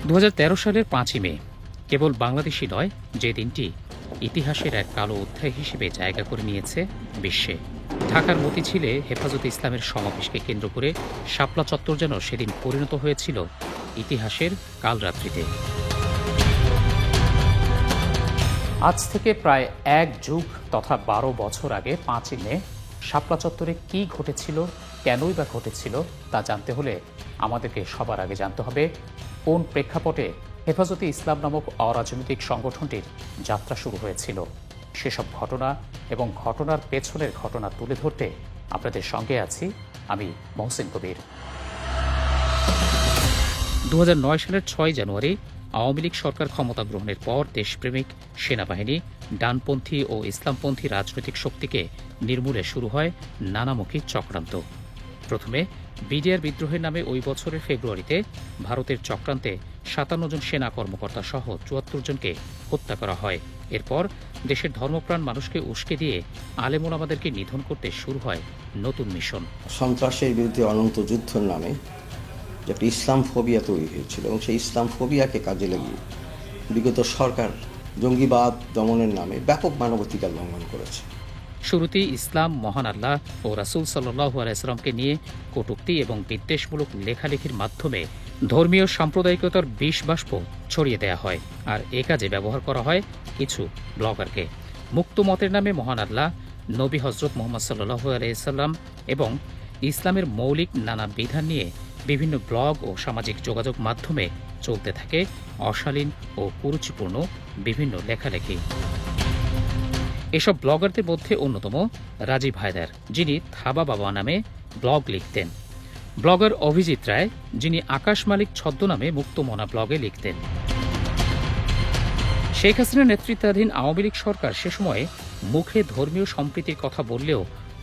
2013 সালের 5ই মে কেবল বাংলাদেশই নয়, যে দিনটি ইতিহাসের এক কালো অধ্যায় হিসেবে জায়গা করে নিয়েছে বিশ্বে। ঢাকার মতিঝিলে হেফাজতে ইসলামের সমাবেশকে কেন্দ্র করে শাপলা চত্বর যেন সেদিন পরিণত হয়েছিল ইতিহাসের কালরাত্রিতে। আজ থেকে প্রায় এক যুগ তথা 12 বছর আগে 5ই মে শাপলা চত্বরে কী ঘটেছিল, কেনই বা ঘটেছিল তা জানতে হলে আমাদেরকে সবার আগে জানতে হবে কোন প্রেক্ষাপটে হেফাজতে ইসলাম নামক অরাজনৈতিক সংগঠনটির যাত্রা শুরু হয়েছিল। সেসব ঘটনা এবং ঘটনার পেছনের ঘটনা তুলে ধরতে আপনাদের সঙ্গে আছি আমি মহসিন কবির। 2009 সালের 6 জানুয়ারি আওয়ামী লীগ সরকার ক্ষমতা গ্রহণের পর দেশপ্রেমিক সেনাবাহিনী, ডানপন্থী ও ইসলামপন্থী রাজনৈতিক শক্তিকে নির্মূলে শুরু হয় নানামুখী চক্রান্ত। প্রথমে বিডিআর বিদ্রোহের নামে ওই বছরের ফেব্রুয়ারিতে ভারতের চক্রান্তে 57 জন সেনা কর্মকর্তা সহ 74 জনকে হত্যা করা হয়। এরপর দেশের ধর্মপ্রাণ মানুষকে উস্কে দিয়ে আলেম ওলামাদেরকে নিধন করতে শুরু হয় নতুন মিশন। সন্ত্রাসের বিরুদ্ধে অনন্ত যুদ্ধের নামে যে একটা ইসলাম ফোবিয়া তৈরি হয়েছিল এবং সেই ইসলাম ফোবিয়াকে কাজে লাগিয়ে বিগত সরকার জঙ্গিবাদ দমনের নামে ব্যাপক মানবাধিকার লঙ্ঘন করেছে। শুরুতেই ইসলাম, মহান আল্লাহ ও রাসূল সাল্লাল্লাহু আলাইহি ওয়াসাল্লামকে নিয়ে কটূক্তি এবং বিদ্বেষমূলক লেখালেখির মাধ্যমে ধর্মীয় সাম্প্রদায়িকতার বিষ বাষ্প ছড়িয়ে দেয়া হয়। আর এ কাজে ব্যবহার করা হয় কিছু ব্লগারকে। মুক্ত মতের নামে মহান আল্লাহ, নবী হজরত মুহাম্মদ সাল্লাল্লাহু আলাইহি ওয়াসাল্লাম এবং ইসলামের মৌলিক নানা বিধান নিয়ে বিভিন্ন ব্লগ ও সামাজিক যোগাযোগ মাধ্যমে চলতে থাকে অশালীন ও কুরুচিপূর্ণ বিভিন্ন লেখালেখি। এসব ব্লগারদের মধ্যে অন্যতম রাজীব হায়দার, যিনি থাবা বাবা নামে ব্লগ লিখতেন। ব্লগার অভিজিৎ রায়, যিনি আকাশ মালিক ছদ্মনামে মুক্তমনা ব্লগে লিখতেন। শেখ হাসিনার নেতৃত্বাধীন আওয়ামী লীগ সরকার সে সময়ে মুখে ধর্মীয় সম্প্রীতির কথা বললেও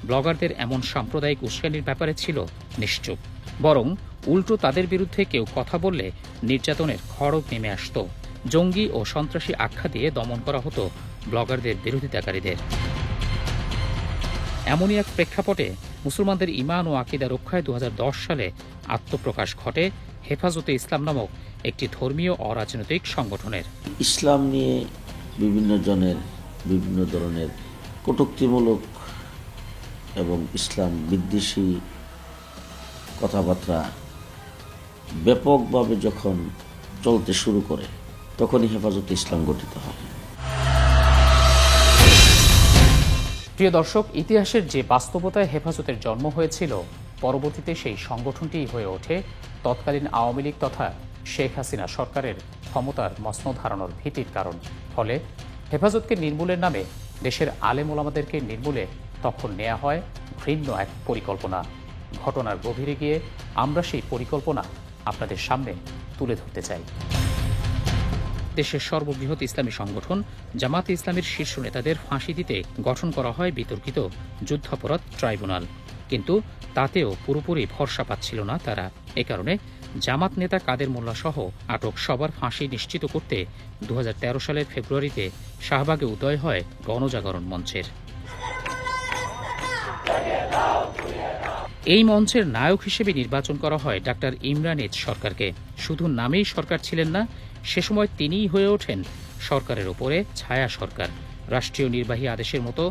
ব্লগারদের এমন সাম্প্রদায়িক উস্কানির ব্যাপারে ছিল নিশ্চুপ। বরং উল্টো তাদের বিরুদ্ধে কেউ কথা বললে নির্যাতনের খড়গ নেমে আসত। জঙ্গি ও সন্ত্রাসী আখ্যা দিয়ে দমন করা হতো ব্লগারদের বিরোধিতাকারীদের। এমনই এক প্রেক্ষাপটে মুসলমানদের ঈমান ও আকীদা রক্ষায় 2010 সালে আত্মপ্রকাশ ঘটে হেফাজতে ইসলাম নামক একটি ধর্মীয় অরাজনৈতিক সংগঠনের। ইসলাম নিয়ে বিভিন্ন জনের বিভিন্ন ধরনের কটূক্তিমূলক এবং ইসলাম বিদ্বেষী কথাবার্তা ব্যাপকভাবে যখন চলতে শুরু করে তখনই হেফাজতে ইসলাম গঠিত হয়। প্রিয় দর্শক, ইতিহাসের যে বাস্তবতায় হেফাজতের জন্ম হয়েছিল, পরবর্তীতে সেই সংগঠনটিই হয়ে ওঠে তৎকালীন আওয়ামী লীগ তথা শেখ হাসিনা সরকারের ক্ষমতার মসনদ হারানোর ভীতির কারণ। ফলে হেফাজতকে নির্মূলের নামে দেশের আলেম ওলামাদেরকে নির্মূলে তখন নেওয়া হয় ঘৃণ্য এক পরিকল্পনা। ঘটনার গভীরে গিয়ে আমরা সেই পরিকল্পনা আপনাদের সামনে তুলে ধরতে চাই। দেশের সর্ববৃহৎ ইসলামী সংগঠন জামাতে ইসলামের শীর্ষ নেতাদের ফাঁসি দিতে গঠন করা হয় বিতর্কিত যুদ্ধাপরাধ ট্রাইব্যুনাল। কিন্তু তাতেও পুরোপুরি ভরসা পাচ্ছিল না তারা। এ কারণে জামাত নেতা কাদের মোল্লা সহ আটক সবার ফাঁসি নিশ্চিত করতে 2013 সালের ফেব্রুয়ারিতে শাহবাগে উদয় হয় গণজাগরণ মঞ্চের। এই মঞ্চের নায়ক হিসেবে নির্বাচন করা হয় ডাক্তার ইমরান এইচ সরকারকে। শুধু নামেই সরকার ছিলেন না, সে সময় তিনিই হয়ে ওঠেন সরকারের ওপরে ছায়া সরকার। রাষ্ট্রীয় নির্বাহী আদেশের মতো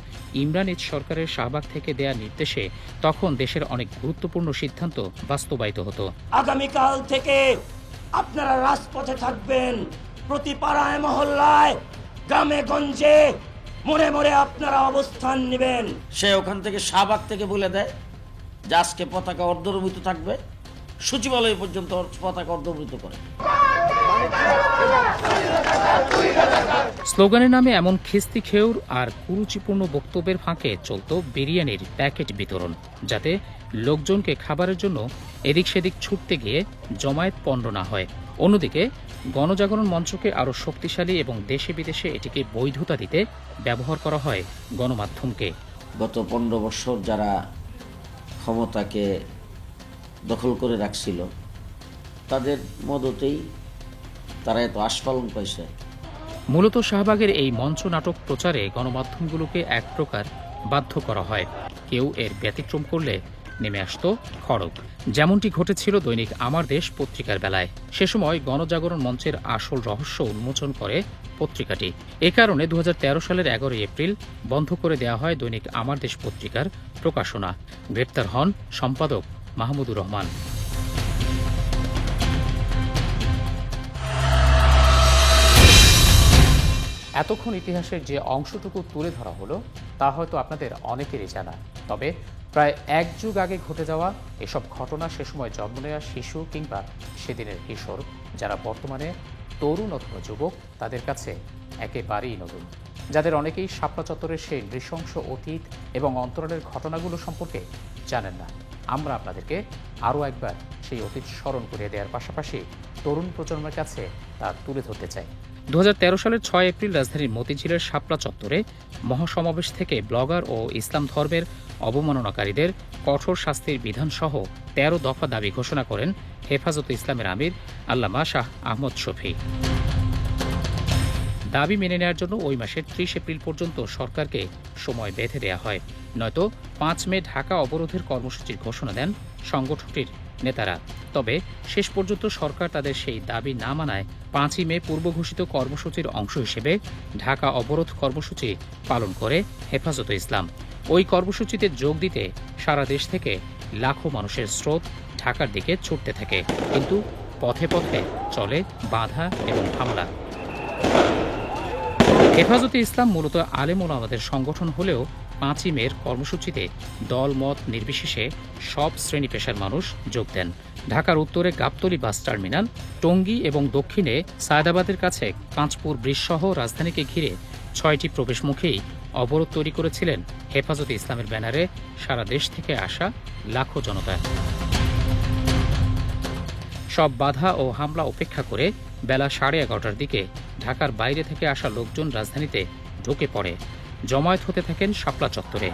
ইমরান এইচ সরকারের শাহবাগ থেকে দেয়া নির্দেশে তখন দেশের অনেক গুরুত্বপূর্ণ সিদ্ধান্ত বাস্তবায়িত হতো। আগামীকাল থেকে আপনারা রাজপথে থাকবেন, প্রতি পাড়ায় মহল্লায়, গ্রামে গঞ্জে, মোড়ে মোড়ে আপনারা অবস্থান নেবেন। সে ওখান থেকে শাহবাগ থেকে বলে দেয় যে আজকে পতাকা অর্ধনমিত থাকবে, সচিবালয় পর্যন্ত পতাকা অর্ধনমিত করে। স্লোগানের নামে এমন খিস্তি খেউর আর কুরুচিপূর্ণ বক্তব্যের ফাঁকে চলত বিরিয়ানির প্যাকেট বিতরণ, যাতে লোকজনকে খাবারের জন্য এদিক সেদিক ছুটতে গিয়ে জমায়েত পণ্ড না হয়। অন্যদিকে গণজাগরণ মঞ্চকে আরও শক্তিশালী এবং দেশে বিদেশে এটিকে বৈধতা দিতে ব্যবহার করা হয় গণমাধ্যমকে। গত 15 বছর যারা ক্ষমতাকে দখল করে রাখছিল তাদের মদতেই তারা এত আস্ফালন পাইছে। মূলত শাহবাগের এই মঞ্চ নাটক প্রচারে গণমাধ্যমগুলোকে এক প্রকার বাধ্য করা হয়। কেউ এর ব্যতিক্রম করলে নেমে আসত খড়গ। যেমনটি ঘটেছিল দৈনিক আমার দেশ পত্রিকার বেলায়। সে সময় গণজাগরণ মঞ্চের আসল রহস্য উন্মোচন করে পত্রিকাটি। এ কারণে 2013 সালের 11 এপ্রিল বন্ধ করে দেওয়া হয় দৈনিক আমার দেশ পত্রিকার প্রকাশনা। গ্রেপ্তার হন সম্পাদক মাহমুদুর রহমান। এতক্ষণ ইতিহাসের যে অংশটুকু তুলে ধরা হলো তা হয়তো আপনাদের অনেকেরই জানা। তবে প্রায় এক যুগ আগে ঘটে যাওয়া এসব ঘটনা সে সময় জন্ম নেওয়া শিশু কিংবা সেদিনের কিশোর, যারা বর্তমানে তরুণ অথবা যুবক, তাদের কাছে একেবারেই নতুন। যাদের অনেকেই শাপলা চত্বরের সেই নৃশংস অতীত এবং অন্তরালের ঘটনাগুলো সম্পর্কে জানেন না। আমরা আপনাদেরকে আরও একবার সেই অতীত স্মরণ করিয়ে দেওয়ার পাশাপাশি তরুণ প্রজন্মের কাছে তা তুলে ধরতে চাই। 2013 সালের 6 এপ্রিল রাজধানীর মতিঝিলের শাপলা চত্বরে মহাসমাবেশ থেকে ব্লগার ও ইসলাম ধর্মের অবমাননাকারীদের কঠোর শাস্তির বিধানসহ 13 দফা দাবি ঘোষণা করেন হেফাজতে ইসলামের আমির আল্লামা শাহ আহমদ শফী। দাবি মেনে নেওয়ার জন্য ওই মাসের 30 এপ্রিল পর্যন্ত সরকারকে সময় বেঁধে দেওয়া হয়, নয়তো 5 মে ঢাকা অবরোধের কর্মসূচির ঘোষণা দেন সংগঠনটির নেতারা। তবে শেষ পর্যন্ত সরকার তাদের সেই দাবি না মানায় 5ই মে পূর্বঘোষিত কর্মসূচির অংশ হিসেবে ঢাকা অবরোধ কর্মসূচি পালন করে হেফাজতে ইসলাম। ওই কর্মসূচিতে যোগ দিতে সারা দেশ থেকে লাখো মানুষের স্রোত ঢাকার দিকে ছুটতে থাকে, কিন্তু পথে পথে চলে বাধা এবং হামলা। হেফাজতে ইসলাম মূলত আলেম ওলামাদের সংগঠন হলেও 5ই মের কর্মসূচিতে দল মত নির্বিশেষে সব শ্রেণী পেশার মানুষ যোগ দেন। ঢাকার উত্তরে গাবতলী বাস টার্মিনাল, টঙ্গী এবং দক্ষিণে সায়দাবাদের কাছে পাঁচপুর ব্রিজ সহ রাজধানীকে ঘিরে 6টি প্রবেশমুখেই অবরোধ তৈরি করেছিলেন হেফাজতে ইসলামের ব্যানারে সারা দেশ থেকে আসা লাখো জনতা। সব বাধা ও হামলা উপেক্ষা করে বেলা 11:30টার দিকে ঢাকার বাইরে থেকে আসা লোকজন রাজধানীতে ঢুকে পড়ে, জমায়েত হতে থাকেন শাপলা চত্বরে।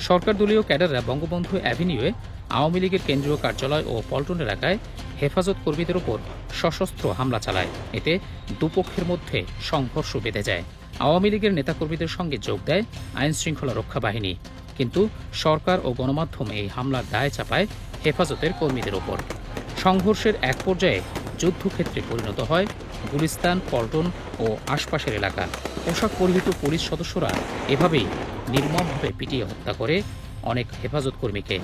সরকার দলীয় ক্যাডাররা বঙ্গবন্ধু অ্যাভিনিউয়ে আওয়ামী লীগের কেন্দ্রীয় কার্যালয় ও পল্টন এলাকায় হেফাজত কর্মীদের ওপর সশস্ত্র হামলা চালায়। এতে দুপক্ষের মধ্যে সংঘর্ষ বেঁধে যায়। আওয়ামী লীগের নেতাকর্মীদের সঙ্গে যোগ দেয় আইন শৃঙ্খলা রক্ষা বাহিনী, কিন্তু সরকার ও গণমাধ্যম এই হামলার দায় চাপায় হেফাজতের কর্মীদের ওপর। সংঘর্ষের এক পর্যায়ে যুদ্ধক্ষেত্রে পরিণত হয় গুলিস্তান, পল্টন ও আশপাশের এলাকা। পোশাক পরিহিত পুলিশ সদস্যরা এভাবেই নির্মমভাবে পিটিয়ে হত্যা করে অনেক হেফাজত কর্মীকে।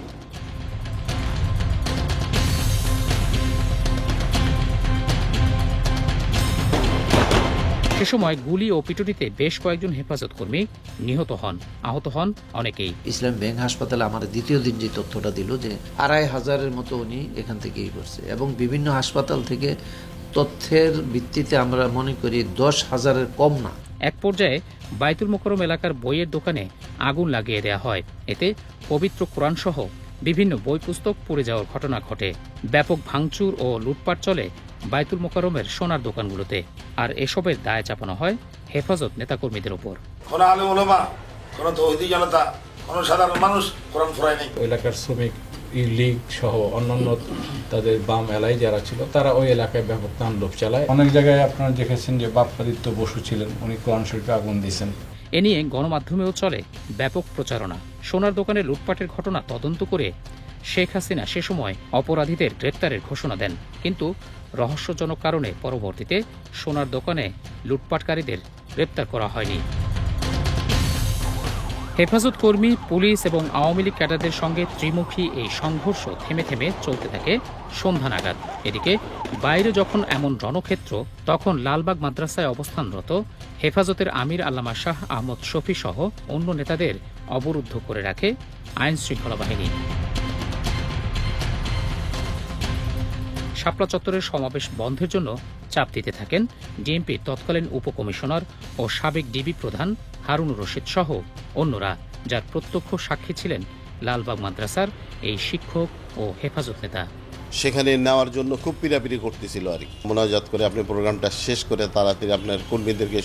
সে সময় গুলি ও পিটুনিতে বেশ কয়েকজন হেফাজত কর্মী নিহত হন, আহত হন অনেকেই। ইসলাম ব্যাংক হাসপাতালে আমার দ্বিতীয় দিন যে তথ্যটা দিল যে 2500-এর মতো উনি এখান থেকেই করছে, এবং বিভিন্ন হাসপাতাল থেকে তথ্যের ভিত্তিতে আমরা মনে করি 10,000-এর কম না। এক পর্যায়ে বাইতুল মোকাররম এলাকার বইয়ের দোকানে আগুন লাগিয়ে দেওয়া হয়। এতে পবিত্র কোরআন সহ বিভিন্ন বই পুস্তক পুড়ে যাওয়ার ঘটনা ঘটে। ব্যাপক ভাঙচুর ও লুটপাট চলে বাইতুল মোকাররমের সোনার দোকানগুলোতে, আর এসবের দায় চাপানো হয় হেফাজত নেতাকর্মীদের ওপর। কোন আলেম ওলামা, কোন তৌহিদি জনতা, কোন সাধারণ মানুষ কোরআন ফুরায় নাই। এলাকার শ্রমিক লীগ সহ অন্যান্য তাদের বাম এলাকায় যারা ছিল তারা ওই এলাকায় ব্যাপক তাণ্ডব চালায়। অনেক জায়গায় আপনারা দেখেছেন যে বাপ্পাদিত্য বসু ছিলেন, উনি কোরআন শরীফে আগুন দিয়েছেন। এ নিয়ে গণমাধ্যমেও চলে ব্যাপক প্রচারণা। সোনার দোকানে লুটপাটের ঘটনা তদন্ত করে শেখ হাসিনা সে সময় অপরাধীদের গ্রেপ্তারের ঘোষণা দেন, কিন্তু রহস্যজনক কারণে পরবর্তীতে সোনার দোকানে লুটপাটকারীদের গ্রেপ্তার করা হয়নি। হেফাজত কর্মী, পুলিশ এবং আওয়ামী লীগ ক্যাডারদের সঙ্গে ত্রিমুখী এই সংঘর্ষ থেমে থেমে চলতে থাকে সন্ধ্যা নাগাদ। এদিকে বাইরে যখন এমন রণক্ষেত্র, তখন লালবাগ মাদ্রাসায় অবস্থানরত হেফাজতের আমির আল্লামা শাহ আহমদ শফী সহ অন্য নেতাদের অবরুদ্ধ করে রাখে আইন শৃঙ্খলা বাহিনী। শাপলা চত্বরের সমাবেশ বন্ধের জন্য চাপ দিতে থাকেন ডিএমপির তৎকালীন উপকমিশনার ও সাবেক ডিবি প্রধান হারুনুর রশিদ সহ অন্যরা, যার প্রত্যক্ষ সাক্ষী ছিলেন লালবাগ মাদ্রাসার এই শিক্ষক ও হেফাজত নেতা। সেখানে নেওয়ার জন্য খুব পিড়াপিড়ি করতেছিল আর কি। মোনাজাত করে আপনি প্রোগ্রামটা শেষ করে তাড়াতাড়ি আপনার কর্মীদেরকে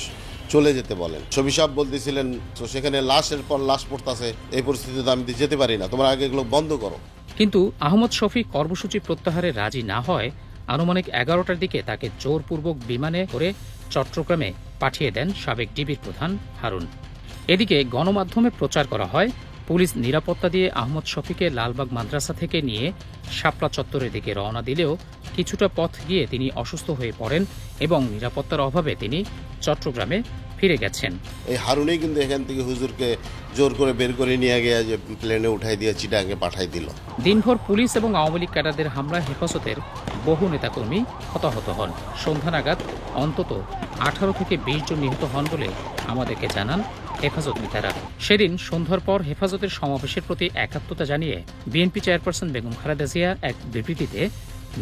চলে যেতে বলেন। শফি সাহেব বলতেছিলেন তো সেখানে লাশের পর লাশ পড়তেছে, এই পরিস্থিতিতে আমি যেতে পারি না, তোমরা আগে এগুলো বন্ধ করো। কিন্তু আহমদ শফি কর্মসূচি প্রত্যাহারে রাজি না হয় আনুমানিক 11টার দিকে তাকে জোরপূর্বক বিমানে করে চট্টগ্রামে পাঠিয়ে দেন সাবেক ডিবির প্রধান হারুন। এদিকে গণমাধ্যমে প্রচার করা হয় পুলিশ নিরাপত্তা দিয়ে আহমদ শফিকে লালবাগ মাদ্রাসা থেকে নিয়ে শাপলা চত্বরের দিকে রওনা দিলেও কিছুটা পথ গিয়ে তিনি অসুস্থ হয়ে পড়েন এবং নিরাপত্তার অভাবে তিনি চট্টগ্রামে ফিরে গেছেন। এই হারুনেই কিন্তু এখান থেকে হুজুরকে জোর করে বের করে নিয়ে গিয়ে যে প্লেনে উঠাই দিয়ে চিটাগাঙ্গে পাঠাই দিল। দিনভর পুলিশ এবং আওয়ামী লীগ ক্যাডারদের হামলায় হেফাজতের বহু নেতাকর্মী হতাহত হন। সন্ধ্যা নাগাদ অন্তত 18 থেকে 20 জন নিহত হন বলে আমাদেরকে জানান হেফাজত নেতারা। সেদিন সন্ধ্যার পর হেফাজতের সমাবেশের প্রতি একাত্মতা জানিয়ে বিএনপি চেয়ারপারসন বেগম খালেদা জিয়া এক বিবৃতিতে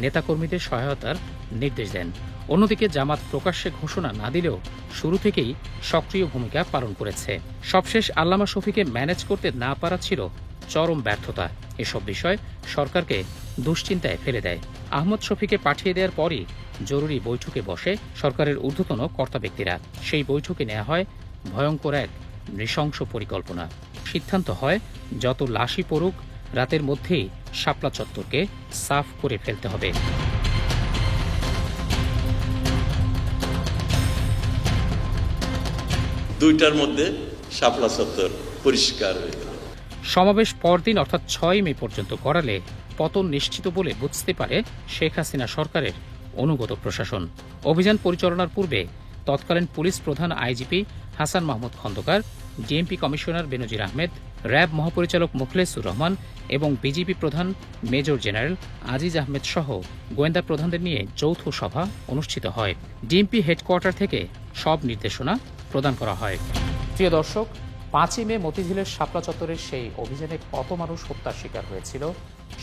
নেতাকর্মীদের সহায়তার নির্দেশ দেন। অন্যদিকে জামাত প্রকাশ্যে ঘোষণা না দিলেও শুরু থেকেই সক্রিয় ভূমিকা পালন করেছে। সবশেষ আল্লামা শফিকে ম্যানেজ করতে না পারা ছিল চরম ব্যর্থতা। এসব বিষয় সরকারকে দুশ্চিন্তায় ফেলে দেয়। আহমদ শফিকে পাঠিয়ে দেওয়ার পরই জরুরি বৈঠকে বসে সরকারের ঊর্ধ্বতন কর্তা ব্যক্তিরা। সেই বৈঠকে নেওয়া হয় ভয়ঙ্কর এক নৃশংস পরিকল্পনা। সিদ্ধান্ত হয় যত লাশই পড়ুক রাতের মধ্যেই শাপলা চত্বরকে সাফ করে ফেলতে হবে। 2টার মধ্যে শাপলা চত্বর পরিষ্কার হয়ে গেল। সমাবেশ পরদিন অর্থাৎ 6 মে পর্যন্ত করালে পতন নিশ্চিত বলে বুঝতে পারে শেখ হাসিনা সরকারের অনুগত প্রশাসন। অভিযান পরিচালনার পূর্বে তৎকালীন পুলিশ প্রধান IGP Hasan Mahmud Khandaker, DMP commissioner Benazir Ahmed, RAB মহাপরিচালক মুখলেসুর রহমান এবং বিজিবি প্রধান মেজর জেনারেল আজিজ আহমেদ সহ গোয়েন্দা প্রধানদের নিয়ে যৌথ সভা অনুষ্ঠিত হয়। ডিএমপি হেডকোয়ার্টার থেকে সব নির্দেশনা প্রদান করা হয়। প্রিয় দর্শক, 5 মে মতিঝিলের শাপলা চত্বরের সেই অভিযানে কত মানুষ হত্যার শিকার হয়েছিল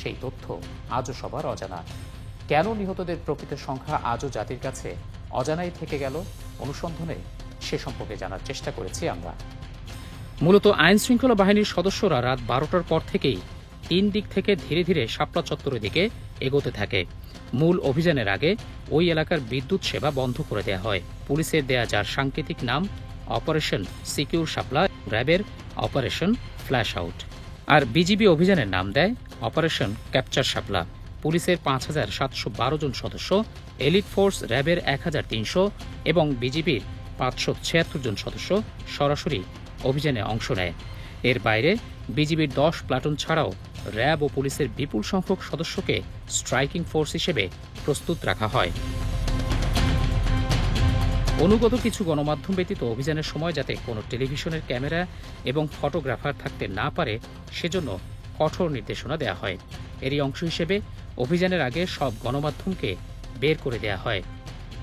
সেই তথ্য আজও সবার অজানা। কেন নিহতদের প্রকৃত সংখ্যা আজও জাতির কাছে অজানাই থেকে গেল, অনুসন্ধানে সে সম্পর্কে জানার চেষ্টা করেছি আমরা। মূলত আইন শৃঙ্খলা বাহিনীর সদস্যরা রাত 12টার পর থেকেই 3 দিক থেকে ধীরে ধীরে শাপলা চত্বরের দিকে এগোতে থাকে। মূল অভিযানের আগে ওই এলাকার বিদ্যুৎ সেবা বন্ধ করে দেওয়া হয়। পুলিশের দেয়া যার সাংকেতিক নাম অপারেশন সিকিউর শাপলা, র্যাবের অপারেশন ফ্ল্যাশ আউট, আর বিজিবি অভিযানের নাম দেয় অপারেশন ক্যাপচার শাপলা। পুলিশের 5712 জন সদস্য, এলিট ফোর্স র্যাবের 1300 এবং বিজিবির 576 জন সদস্য সরাসরি অভিযানে অংশ নেয়। এর বাইরে বিজিবির 10 প্লাটুন ছাড়াও র্যাব ও পুলিশের বিপুল সংখ্যক সদস্যকে স্ট্রাইকিং ফোর্স হিসেবে প্রস্তুত রাখা হয়। অনুগত কিছু গণমাধ্যম ব্যতীত অভিযানের সময় যাতে কোনো টেলিভিশনের ক্যামেরা এবং ফটোগ্রাফার থাকতে না পারে সেজন্য কঠোর নির্দেশনা দেওয়া হয়। এরই অংশ হিসেবে অভিযানের আগে সব গণমাধ্যমকে বের করে দেওয়া হয়।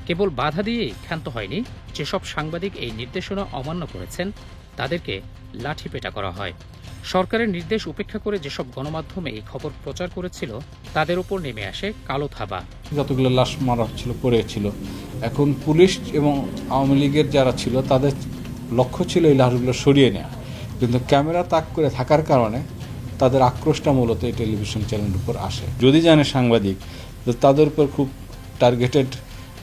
কেবল বাধা দিয়েই ক্ষান্ত হয়নি, যেসব সাংবাদিক এই নির্দেশনা অমান্য করেছেন তাদেরকে লাঠিপেটা করা হয়। সরকারের নির্দেশ উপেক্ষা করে যেসব গণমাধ্যমে এই খবর প্রচার করেছিল তাদের উপর নেমে আসে কালো থাবা। যতগুলো লাশ মারা ছিল পড়েছিল, এখন পুলিশ এবং আওয়ামী লীগের যারা ছিল তাদের লক্ষ্য ছিল এই লাশগুলো সরিয়ে নেওয়া, কিন্তু ক্যামেরা তাক করে থাকার কারণে তাদের আক্রোশটা মূলত এই টেলিভিশন চ্যানেলের উপর আসে। যদি জানে সাংবাদিক, তাদের উপর খুব টার্গেটেড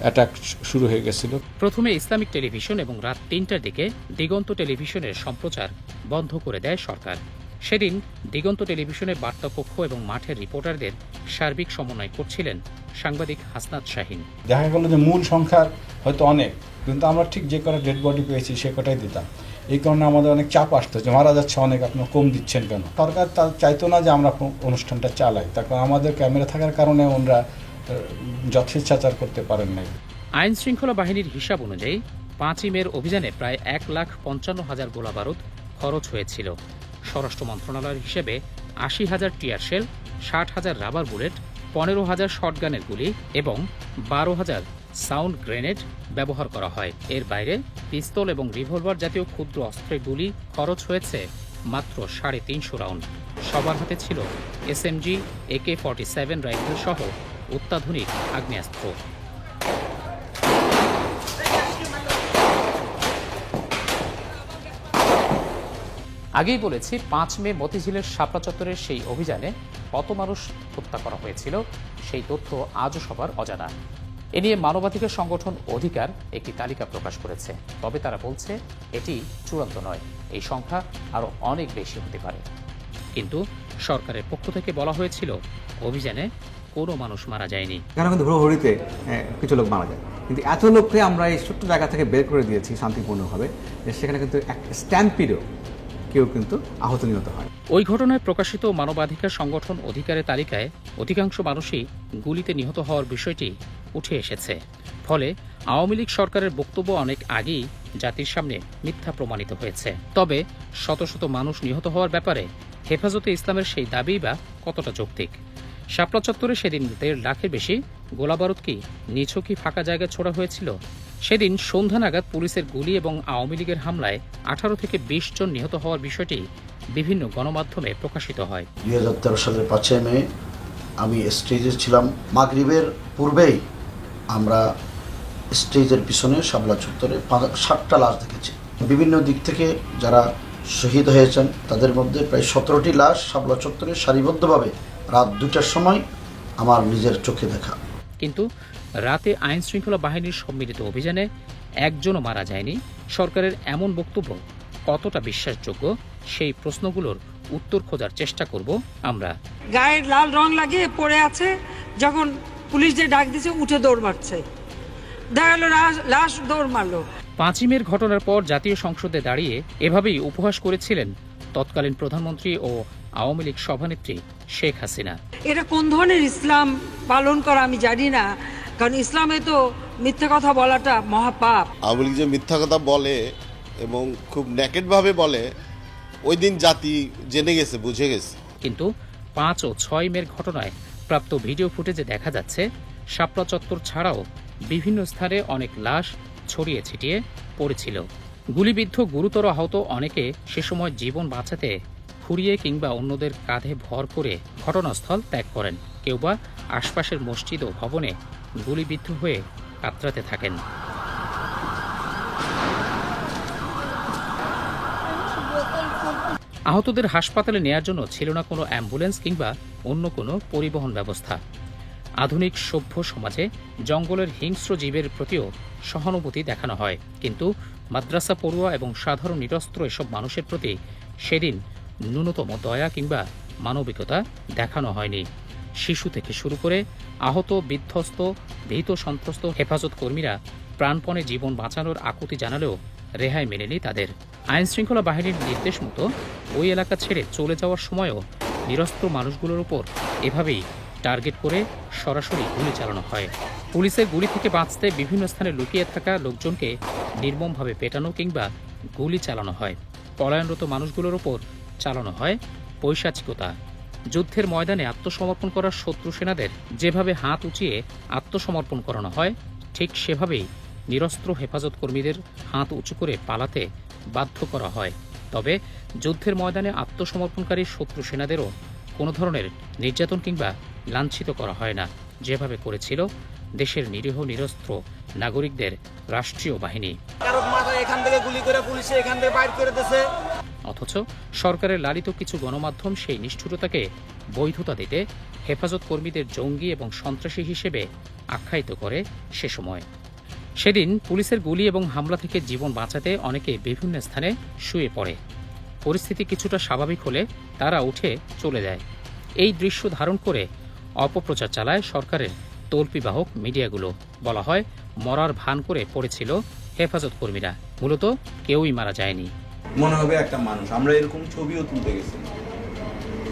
অ্যাটাক শুরু হয়ে গেছিল। প্রথমে ইসলামিক টেলিভিশন এবং রাত 3টার দিকে দিগন্ত টেলিভিশনের সম্প্রচার বন্ধ করে দেয় সরকার। সেদিন দিগন্ত টেলিভিশনের বার্তাকক্ষ এবং মাঠের রিপোর্টারদের সার্বিক সমন্বয় করছিলেন সাংবাদিক হাসনাত শাহীন। দেখা গেল যে মূল সংখ্যার হয়তো অনেক, কিন্তু আমরা ঠিক যে কটা ডেড বডি পেয়েছি সে কটাই দিতাম। এই কারণে আমাদের অনেক চাপ আসতো যে মারা যাচ্ছে অনেক, আপনার কম দিচ্ছেন কেন। সরকার তা চাইতো না যে আমরা অনুষ্ঠানটা চালাই, তার কারণ আমাদের ক্যামেরা থাকার কারণে ওনারা যথেচ্ছাচার করতে পারেন নাই। আইন শৃঙ্খলা বাহিনীর হিসাব অনুযায়ী 5 মের অভিযানে প্রায় 1,55,000 গোলা বারুদ খরচ হয়েছিল। স্বরাষ্ট্র মন্ত্রণালয়ের হিসেবে 80,000 টিয়ার শেল, 60,000 রাবার বুলেট, 15,000 শটগানের গুলি এবং 12,000 সাউন্ড গ্রেনেড ব্যবহার করা হয়। এর বাইরে পিস্তল এবং রিভলভার জাতীয় ক্ষুদ্র অস্ত্রের গুলি খরচ হয়েছে মাত্র 350 রাউন্ড। সবার হাতে ছিল SMG, AK-47 রাইফেল সহ অত্যাধুনিক আগ্নেয়াস্ত্র। আগেই বলেছি 5 মে মতিঝিলের শাপলা চত্বরের সেই অভিযানে কত মানুষ হত্যা করা হয়েছিল সেই তথ্য আজও সবার অজানা। এ নিয়ে মানবাধিকার সংগঠন অধিকার একটি তালিকা প্রকাশ করেছে, তবে তারা বলছে এটি চূড়ান্ত নয়, এই সংখ্যা আরও অনেক বেশি হতে পারে। কিন্তু সরকারের পক্ষ থেকে বলা হয়েছিল অভিযানে কোনো মানুষ মারা যায়নি। এখানে কিন্তু হুড়োহুড়িতে কিছু লোক মারা যায়, কিন্তু এত লোককে আমরা এই ছোট্ট জায়গা থেকে বের করে দিয়েছি শান্তিপূর্ণভাবে, যে সেখানে কিন্তু এক স্ট্যাম্পিডও কেউ কিন্তু আহত নিহত হয়। ওই ঘটনায় প্রকাশিত মানবাধিকার সংগঠন অধিকারের তালিকায় অধিকাংশ মানুষই গুলিতে নিহত হওয়ার বিষয়টি উঠে এসেছে। ফলে আওয়ামী লীগ সরকারের বক্তব্য অনেক আগেই জাতির সামনে মিথ্যা প্রমাণিত হয়েছে। তবে শত শত মানুষ নিহত হওয়ার ব্যাপারে হেফাজতে ইসলামের সেই দাবি বা কতটা যৌক্তিক? শাপলা চত্বরে সেদিন 1.5 লাখের বেশি গোলাবারুদ কি নিছকই ফাঁকা জায়গায় ছোড়া হয়েছিল? সেদিন সন্ধ্যা নাগাদ পুলিশের গুলি এবং আওয়ামী লীগের হামলায় 18 থেকে 20 জন নিহত হওয়ার বিষয়টি বিভিন্ন গণমাধ্যমে প্রকাশিত হয়। 2013 সালের 5 মে আমি স্টেজে ছিলাম। মাগরিবের পূর্বেই আমরা স্টেজের পিছনে শাপলা চত্বরে 7টা লাশ দেখেছি। বিভিন্ন দিক থেকে যারা শহীদ হয়েছেন তাদের মধ্যে প্রায় 17টি লাশ শাপলা চত্বরে সারিবদ্ধভাবে রাত 2টার সময় আমার নিজের চোখে দেখা। কিন্তু রাতে আইন শৃঙ্খলা বাহিনীর সম্মিলিত অভিযানে একজনও মারা যায়নি। সরকারের এমন বক্তব্য কতটা বিশ্বাসযোগ্য, সেই প্রশ্নগুলোর উত্তর খোঁজার চেষ্টা করব আমরা। গায়ে লাল রং লাগিয়ে পড়ে আছে, যখন পুলিশ যে ডাক দিয়েছে উঠে দৌড় মারছে, দেখা গেল লাশ দৌড় মারলো। 5ই মের ঘটনার পর জাতীয় সংসদে দাঁড়িয়ে এভাবেই উপহাস করেছিলেন তৎকালীন প্রধানমন্ত্রী ও আওয়ামী লীগ সভানেত্রী শেখ হাসিনা। এটা কোন ধরনের ইসলাম পালন করা আমি জানি না, কারণ ইসলামে তো মিথ্যা কথা বলাটা মহাপাপ। আওয়ামী লীগ যে মিথ্যা কথা বলে এবং খুব ন্যাকেডভাবে বলে, ওই দিন জাতি জেনে গেছে, বুঝে গেছে। কিন্তু 5 ও 6 মের ঘটনায় প্রাপ্ত ভিডিও ফুটেজে দেখা যাচ্ছে শাপলা চত্বর ছাড়াও বিভিন্ন স্থানে অনেক লাশ ছড়িয়ে ছিটিয়ে পড়েছিল। গুলিবিদ্ধ গুরুতর আহত অনেকে সে সময় জীবন বাঁচাতে খুঁড়িয়ে কিংবা অন্যদের কাঁধে ভর করে ঘটনাস্থল ত্যাগ করেন। কেউ বা আশপাশের মসজিদ ও ভবনে গুলিবিদ্ধ হয়ে কাতরাতে থাকেন। আহতদের হাসপাতালে নেয়ার জন্য ছিল না কোনো অ্যাম্বুলেন্স কিংবা অন্য কোনো পরিবহন ব্যবস্থা। আধুনিক সভ্য সমাজে জঙ্গলের হিংস্র জীবের প্রতিও সহানুভূতি দেখানো হয়, কিন্তু মাদ্রাসা পড়ুয়া এবং সাধারণ নিরস্ত্র এসব মানুষের প্রতি সেদিন ন্যূনতম দয়া কিংবা মানবিকতা দেখানো হয়নি। শিশু থেকে শুরু করে আহত, বিধ্বস্ত, ভীত সন্ত্রস্ত হেফাজত কর্মীরা প্রাণপণে জীবন বাঁচানোর আকুতি জানালেও রেহাই মেলেনি তাদের। আইন শৃঙ্খলা বাহিনীর নির্দেশ মতো ওই এলাকা ছেড়ে চলে যাওয়ার সময়ও নিরস্ত্র মানুষগুলোর উপর এভাবেই টার্গেট করে সরাসরি গুলি চালানো হয়। পুলিশের গুলি থেকে বাঁচতে বিভিন্ন স্থানে লুকিয়ে থাকা লোকজনকে নির্মমভাবে পেটানো কিংবা গুলি চালানো হয়। পলায়নরত মানুষগুলোর উপর চালানো হয় পৈশাচিকতা। যুদ্ধের ময়দানে আত্মসমর্পণ করা শত্রু সেনাদের যেভাবে হাত উঁচিয়ে আত্মসমর্পণ করানো হয়, ঠিক সেভাবেই নিরস্ত্র হেফাজত কর্মীদের হাত উঁচু করে পালাতে বাধ্য করা হয়। তবে যুদ্ধের ময়দানে আত্মসমর্পণকারী শত্রু সেনাদেরও কোনো ধরনের নির্যাতন কিংবা লাঞ্ছিত করা হয় না, যেভাবে করেছিল দেশের নিরীহ নিরস্ত্র নাগরিকদের রাষ্ট্রীয় বাহিনী। অথচ সরকারের লালিত কিছু গণমাধ্যম সেই নিষ্ঠুরতাকে বৈধতা দিতে হেফাজত কর্মীদের জঙ্গি এবং সন্ত্রাসী হিসেবে আখ্যায়িত করে সে সময়। সেদিন পুলিশের গুলি এবং হামলা থেকে জীবন বাঁচাতে অনেকে বিভিন্ন স্থানে শুয়ে পড়ে। পরিস্থিতি কিছুটা স্বাভাবিক হলে তারা উঠে চলে যায়। এই দৃশ্য ধারণ করে অপপ্রচার চালায় সরকারের তল্পিবাহক মিডিয়াগুলো। বলা হয় মরার ভান করে পড়েছিল হেফাজত কর্মীরা, মূলত কেউই মারা যায়নি। মনে হবে একটা মানুষ। আমরা এরকম ছবিও তুলতে গেছি,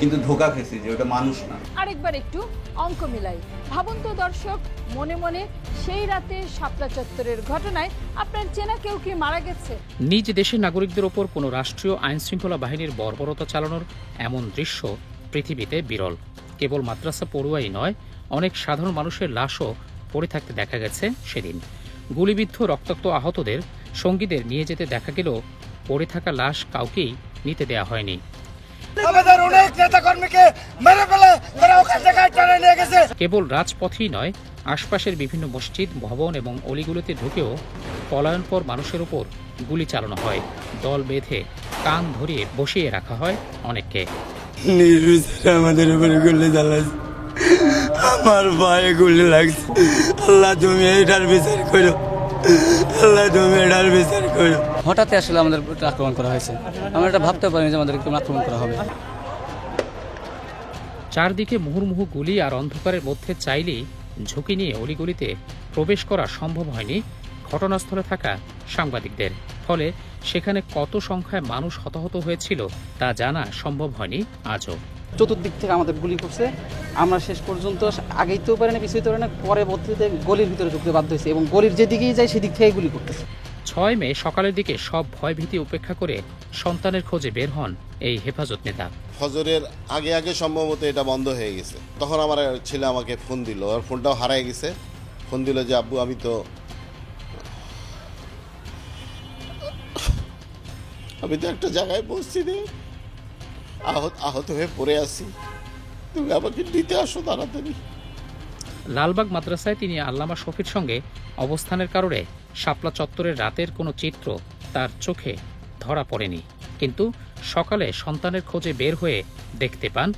কিন্তু ধোকা খেয়েছি যে ওটা মানুষ না। আরেকবার একটু অঙ্ক মিলাই ভাবুন তো দর্শক, মনে মনে সেই রাতে শাপলা চত্বরের ঘটনায় আপনার চেনা কেউ কি মারা গেছে? নিজ দেশের নাগরিকদের ওপর কোনো রাষ্ট্রীয় আইন শৃঙ্খলা বাহিনীর বর্বরতা চালানোর এমন দৃশ্য পৃথিবীতে বিরল। কেবল মাদ্রাসা পড়ুয়াই নয়, অনেক সাধারণ মানুষের লাশও পড়ে থাকতে দেখা গেছে সেদিন। গুলিবিদ্ধ রক্তাক্ত আহতদের সঙ্গীদের নিয়ে যেতে দেখা গেল পড়ে থাকা লাশ কাউকেই নিতে দেয়া হয়নি। কেবল রাজপথেই নয়, আশপাশের বিভিন্ন মসজিদ, ভবন এবং অলিগুলোতে ঢুকেও পলায়নপর মানুষের উপর গুলি চালানো হয়। দল বেঁধে কান ধরিয়ে বসিয়ে রাখা হয় অনেককে। আমাদের উপরে গুলি চালাইছে, আমার পায়ে গুলি লাগছে। আল্লাহ তুমি এটার বিচার করো, আল্লাহ তুমি এটার বিচার করো। হঠাৎ আসলে আমাদের আক্রমণ করা হয়েছে, আমরা এটা ভাবতে পারিনি যে আমাদের আক্রমণ করা হবে। চারদিকে মুহুর্মুহু গুলি আর অন্ধকারের মধ্যে চাইলেই ঝুঁকি নিয়ে অলিগলিতে প্রবেশ করা সম্ভব হয়নি ঘটনাস্থলে থাকা সাংবাদিকদের। ফলে সেখানে কত সংখ্যায় মানুষ হতাহত হয়েছিল তা জানা সম্ভব হয়নি আজও। চতুর্দিক থেকে আমাদের গুলি করছে, আমরা শেষ পর্যন্ত আগেইতেও পারি না, পিছুইতে পারি না, পরবর্তীতে গলির ভিতরে ঢুকতে বাধ্য হয়েছে এবং গলির যেদিকেই যায় সেদিক থেকে গুলি করতেছে। 6 মে সকালের দিকে সব ভয়ভীতি উপেক্ষা করে সন্তানের খোঁজে বের হন এই হেফাজত নেতা। ফজরের আগে আগে সম্ভবত এটা বন্ধ হয়ে গেছে। তখন আমার ছেলে আমাকে ফোন দিল, আর ফোনটাও হারায় গেছে। ফোন দিল যে আব্বু আমি তো একটা জায়গায় মসজিদে আহত হয়ে পড়ে আছি, তুমি আমাকে নিতে আসো তাড়াতাড়ি। লালবাগ মাদ্রাসায় তিনি আল্লামা শফির সঙ্গে অবস্থানের কারণে শাপলা চত্বরের রাতের কোনো চিত্র তার চোখে ধরা পড়েনি, কিন্তু সকালে সন্তানের খোঁজে বের হয়ে দেখতে পান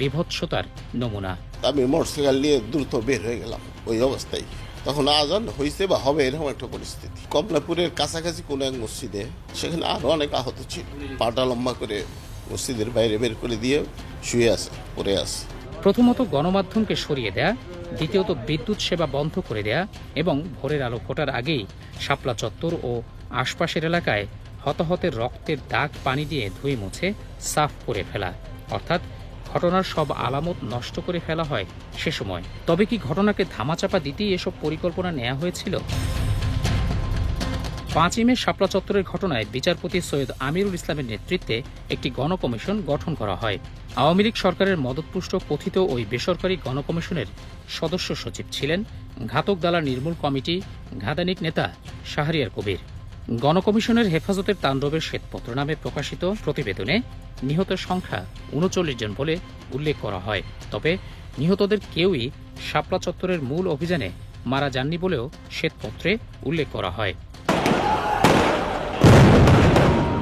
বিভৎসতার নমুনা। আমি মোটরসাইকেল নিয়ে দ্রুত বের হয়ে গেলাম ওই অবস্থায়। তখন আজান হয়েছে বা হবে এরকম একটা পরিস্থিতি। কমলাপুরের কাছাকাছি কোনো এক মসজিদে, সেখানে আরো অনেক আহত ছিল। পাটা লম্বা করে মসজিদের বাইরে বের করে দিয়ে শুয়ে আছে, পড়ে আছে। প্রথমত গণমাধ্যমকে সরিয়ে দেয়া, দ্বিতীয়ত বিদ্যুৎ সেবা বন্ধ করে দেয়া এবং ভোরের আলো ফোটার আগেই শাপলা চত্বর ও আশপাশের এলাকায় হতাহতের রক্তের দাগ পানি দিয়ে ধুয়ে মুছে সাফ করে ফেলা, অর্থাৎ ঘটনার সব আলামত নষ্ট করে ফেলা হয় সে সময়। তবে কি ঘটনাকে ধামাচাপা দিতেই এসব পরিকল্পনা নেওয়া হয়েছিল? 5 মে শাপলা চত্বরের ঘটনায় বিচারপতি সৈয়দ আমিরুল ইসলামের নেতৃত্বে একটি গণকমিশন গঠন করা হয়। আওয়ামী লীগ সরকারের মদতপুষ্ট কথিত ওই বেসরকারি গণকমিশনের সদস্য সচিব ছিলেন ঘাতক দালা নির্মূল কমিটি ঘাদানিক নেতা শাহরিয়ার কবির। গণকমিশনের হেফাজতের তাণ্ডবের শ্বেতপত্র নামে প্রকাশিত প্রতিবেদনে নিহতের সংখ্যা 39 জন বলে উল্লেখ করা হয়। তবে নিহতদের কেউই শাপলা চত্বরের মূল অভিযানে মারা যাননি বলেও শ্বেতপত্রে উল্লেখ করা হয়।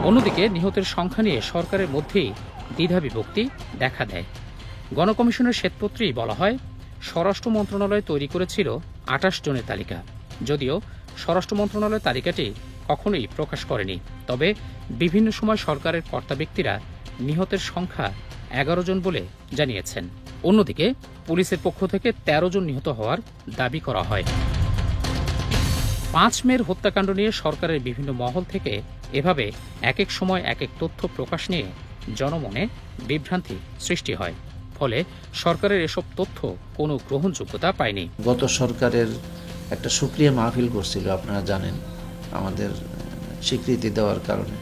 অন্যদিকে নিহতের সংখ্যা নিয়ে সরকারের মধ্যেই দ্বিধাবিভক্তি দেখা দেয়। গণকমিশনের শ্বেতপত্রেই বলা হয়, স্বরাষ্ট্র মন্ত্রণালয় তৈরি করেছিল 28 জনের তালিকা, যদিও স্বরাষ্ট্র মন্ত্রণালয় তালিকাটি কখনোই প্রকাশ করেনি। তবে বিভিন্ন সময় সরকারের কর্তা ব্যক্তিরা নিহতের সংখ্যা 11 জন বলে জানিয়েছেন। অন্যদিকে পুলিশের পক্ষ থেকে 13 জন নিহত হওয়ার দাবি করা হয়। 5 মের হত্যাকাণ্ড নিয়ে সরকারের বিভিন্ন মহল থেকে এভাবে এক এক সময় এক এক তথ্য প্রকাশ নিয়ে জনমনে বিভ্রান্তি সৃষ্টি হয়। ফলে সরকারের এসব তথ্য কোনো গ্রহণযোগ্যতা পায়নি। গত সরকারের একটা সুক্রিয়া মাহফিল করছিল, আপনারা জানেন, আমাদের স্বীকৃতি দেওয়ার কারণে।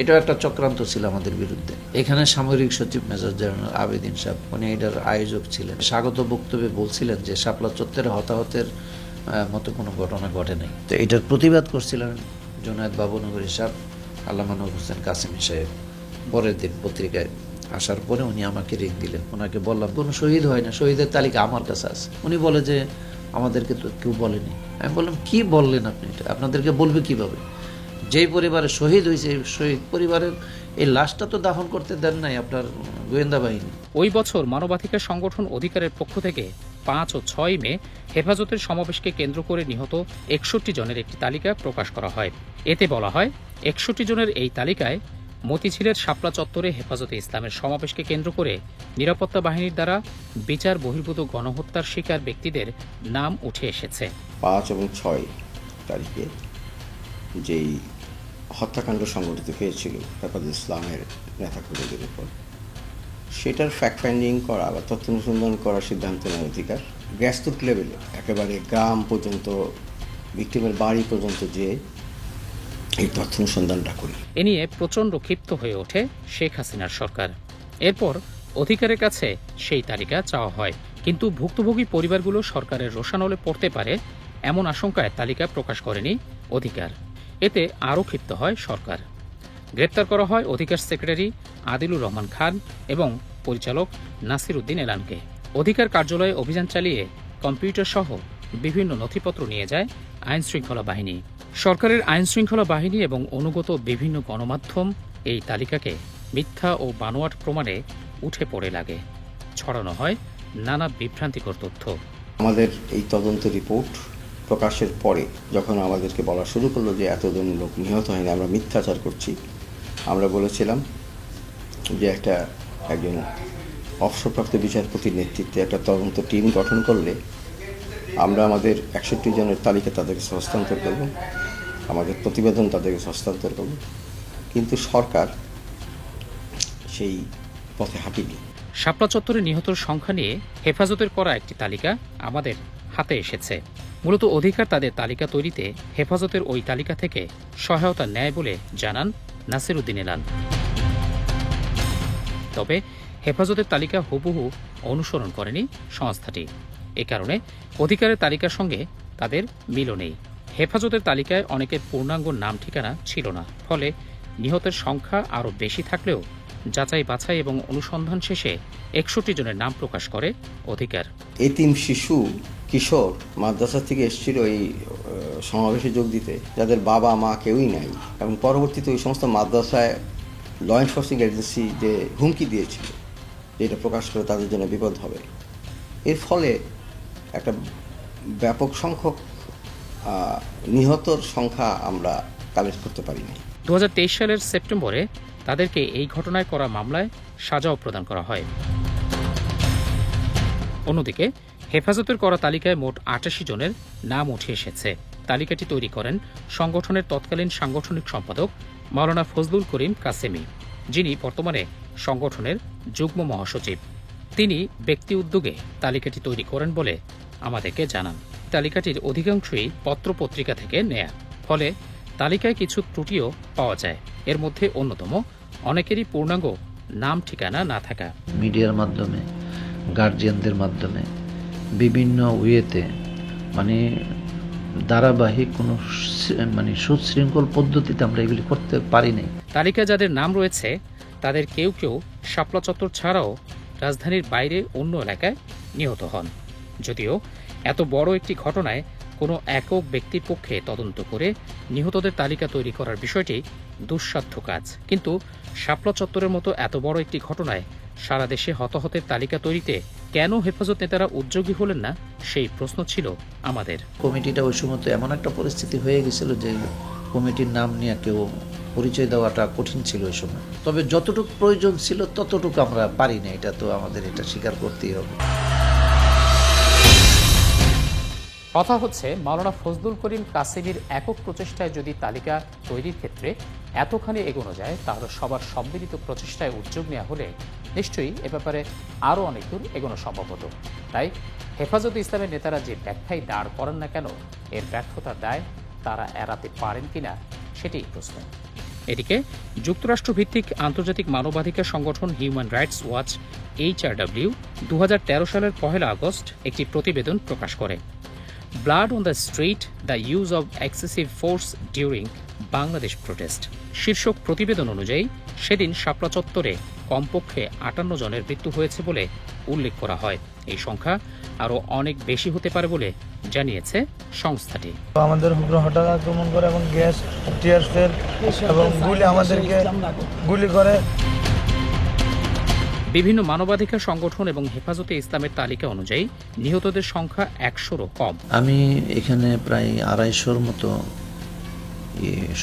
এটাও একটা চক্রান্ত ছিল আমাদের বিরুদ্ধে। এখানে সামরিক সচিব মেজর জেনারেল আবেদিন সাহেব, উনি এটার আয়োজক ছিলেন। স্বাগত বক্তব্যে বলছিলেন যে শাপলা চত্বরে হতাহতের মতো কোনো ঘটনা ঘটে নাই। তো এটার প্রতিবাদ করছিলেন জুনায়েদ বাবুনগরী সাহেব, আল্লামা নূর হোসেন কাসেমি সাহেব। পরের দিন পত্রিকায় আসার পরে উনি আমাকে রিং দিলেন। ওনাকে বললাম কোনো শহীদ হয় না, শহীদের তালিকা আমার কাছে আছে। উনি বলে যে আমাদেরকে তো কেউ বলেনি। আমি বললাম কি বললেন আপনি, এটা আপনাদেরকে বলবে কিভাবে? যেই পরিবারে শহীদ হয়েছে এই শহীদ পরিবারের এই লাশটা তো দাফন করতে দেন নাই আপনার গোয়েন্দা বাহিনী। ওই বছর মানবাধিকার সংগঠন অধিকারের পক্ষ থেকে 5 ও 6 মে হেফাজতের সমাবেশকে কেন্দ্র করে নিহত 61 জনের একটি তালিকা প্রকাশ করা হয়। এতে বলা হয়, 61 জনের এই তালিকায় মতিঝিলের শাপলা চত্বরে হেফাজতে ইসলামের সমাবেশকে কেন্দ্র করে নিরাপত্তা বাহিনীর দ্বারা বিচার বহির্ভূত গণহত্যার শিকার ব্যক্তিদের নাম উঠে এসেছে। 5 এবং 6 তারিখে যেই হত্যাকাণ্ড সংঘটিত হয়েছিল হেফাজতে ইসলামের নেতাকর্মীদের উপর, সেটার ফ্যাক্ট ফাইন্ডিং করা বা তথ্য অনুসন্ধান করার সিদ্ধান্ত নেওয়ার অধিকার গ্রাসরুট লেভেলে, একেবারে গ্রাম পর্যন্ত, ভিক্টিমের বাড়ি পর্যন্ত যে এই তথ্য অনুসন্ধানটা করি। এ নিয়ে প্রচণ্ড ক্ষিপ্ত হয়ে ওঠে শেখ হাসিনার সরকার। এরপর অধিকারের কাছে সেই তালিকা চাওয়া হয়, কিন্তু ভুক্তভোগী পরিবারগুলো সরকারের রোষানলে পড়তে পারে এমন আশঙ্কায় তালিকা প্রকাশ করেনি অধিকার। এতে আরও ক্ষিপ্ত হয় সরকার। গ্রেপ্তার করা হয় অধিকার সেক্রেটারি আদিলুর রহমান খান এবং পরিচালক নাসির উদ্দিন এলানকে। অধিকার কার্যালয়ে অভিযান চালিয়ে কম্পিউটার সহ বিভিন্ন নথিপত্র নিয়ে যায় আইন শৃঙ্খলা বাহিনী। সরকারের আইন শৃঙ্খলা বাহিনী এবং অনুগত বিভিন্ন গণমাধ্যম এই তালিকাকে মিথ্যা ও বানোয়াট প্রমাণে উঠে পড়ে লাগে। ছড়ানো হয় নানা বিভ্রান্তিকর তথ্য। আমাদের এই তদন্ত রিপোর্ট প্রকাশের পরে যখন আমাদেরকে বলা শুরু করলো যে এতজন লোক নিহত হয়নি, আমরা মিথ্যাচার করছি, আমরা বলেছিলাম যে একজন অবসরপ্রাপ্ত বিচারপতির নেতৃত্বে একটা তদন্ত টিম গঠন করলে আমরা আমাদের 61 জনের তালিকা তাদের কাছে হস্তান্তর করব আমাদের প্রতিবেদন তাদেরকে হস্তান্তর করব, কিন্তু সরকার সেই পথে হাঁটেনি। শাপলা চত্বরে নিহতর সংখ্যা নিয়ে হেফাজতের করা একটি তালিকা আমাদের হাতে এসেছে। মূলত অধিকার তাদের তালিকা তৈরিতে হেফাজতের ওই তালিকা থেকে সহায়তা নেয় বলে জানান নাসিরউদ্দিন এলান। তবে হেফাজতের তালিকা হুবহু অনুসরণ করেনি সংস্থাটি। এ কারণে অধিকারের তালিকার সঙ্গে তাদের মিলও নেই। হেফাজতের তালিকায় অনেকের পূর্ণাঙ্গ নাম ঠিকানা ছিল না, ফলে নিহতের সংখ্যা আরও বেশি থাকলেও যাচাই বাছাই এবং অনুসন্ধান শেষে 61 জনের নাম প্রকাশ করে অধিকার। এতিম শিশু কিশোর মাদ্রাসা থেকে এসেছিল এই সমাবেশে যোগ দিতে, যাদের বাবা মা কেউই নাই, এবং পরবর্তীতে ওই সমস্ত মাদ্রাসায় ল এনফোর্সিং এজেন্সি যে হুমকি দিয়েছিল যে এটা প্রকাশ করে তাদের জন্য বিপদ হবে। এর ফলে একটা ব্যাপক সংখ্যক নিহতর সংখ্যা আমরা কালেক্ট করতে পারিনি। 2023 সালের সেপ্টেম্বরে তাদেরকে এই ঘটনায় করা মামলায় সাজাও প্রদান করা হয়। অন্যদিকে হেফাজতের করা তালিকায় মোট 88 জনের নাম উঠে এসেছে। তালিকাটি তৈরি করেন সংগঠনের তৎকালীন সাংগঠনিক সম্পাদক মাওলানা ফজলুল করিম কাসেমি, যিনি বর্তমানে সংগঠনের যুগ্ম মহাসচিব। তিনি ব্যক্তি উদ্যোগে তালিকাটি তৈরি করেন বলে আমাদেরকে জানান। তালিকাটির অধিকাংশই পত্রপত্রিকা থেকে নেয়া, ফলে তালিকায় কিছু ত্রুটিও পাওয়া যায়। এর মধ্যে অন্যতম অনেকেরই পূর্ণাঙ্গ নাম ঠিকানা না থাকা। মিডিয়ার মাধ্যমে, গার্জিয়ানদের মাধ্যমে, বিভিন্ন ওয়েতে ধারাবাহিক কোনো সুশৃঙ্খল পদ্ধতিতে আমরা এগুলি করতে পারি নাই। তালিকায় যাদের নাম রয়েছে তাদের কেউ কেউ শাপলা চত্বর ছাড়াও রাজধানীর বাইরে অন্য এলাকায় নিহত হন। যদিও এত বড় একটি ঘটনায় কোনো একক ব্যক্তির পক্ষে তদন্ত করে নিহতদের তালিকা তৈরি করার বিষয়টি দুঃসাধ্য কাজ, কিন্তু শাপলা চত্বরের মতো এত বড় একটি ঘটনায় সারা দেশে হতাহতের তালিকা তৈরিতে কেন হেফাজত নেতারা উদ্যোগী হলেন না, সেই প্রশ্ন ছিল আমাদের। কমিটিটা ওই সময় তো এমন একটা পরিস্থিতি হয়ে গেছিল যে কমিটির নাম নিয়ে কেউ পরিচয় দেওয়াটা কঠিন ছিল ওই সময়। তবে যতটুকু প্রয়োজন ছিল ততটুকু আমরা পারি না, এটা তো আমাদের এটা স্বীকার করতেই হবে। কথা হচ্ছে, মাওলানা ফজলুল করিম কাসেমির একক প্রচেষ্টায় যদি তালিকা তৈরির ক্ষেত্রে এতখানি এগোনো যায়, তাহলে সবার সম্মিলিত প্রচেষ্টায় উদ্যোগ নেওয়া হলে নিশ্চয়ই এ ব্যাপারে আরও অনেক দূর এগোনো সম্ভব হতো। তাই হেফাজতে ইসলামের নেতারা যে ব্যাখ্যায় দাঁড় করান না কেন, এর ব্যর্থতার দায় তারা এড়াতে পারেন কিনা সেটাই প্রশ্ন। এদিকে যুক্তরাষ্ট্রভিত্তিক আন্তর্জাতিক মানবাধিকার সংগঠন হিউম্যান রাইটস ওয়াচ HRW 2013 সালের 1 আগস্ট একটি প্রতিবেদন প্রকাশ করে। Blood on the street, the use of excessive force during Bangladesh protest শীর্ষক প্রতিবেদন অনুযায়ী সেদিন শাপলা চত্বরে কমপক্ষে 58 জনের মৃত্যু হয়েছে বলে উল্লেখ করা হয়। এই সংখ্যা আরও অনেক বেশি হতে পারে বলে জানিয়েছে সংস্থাটি। আমাদের উপরে হঠাৎ আক্রমণ করে এবং গ্যাস, টিয়ার সেল এবং আমাদেরকে গুলি করে। বিভিন্ন মানবাধিকার সংগঠন এবং হেফাজতে ইসলামের তালিকা অনুযায়ী নিহতদের সংখ্যা 100-ও কম। আমি এখানে প্রায় 250-র মতো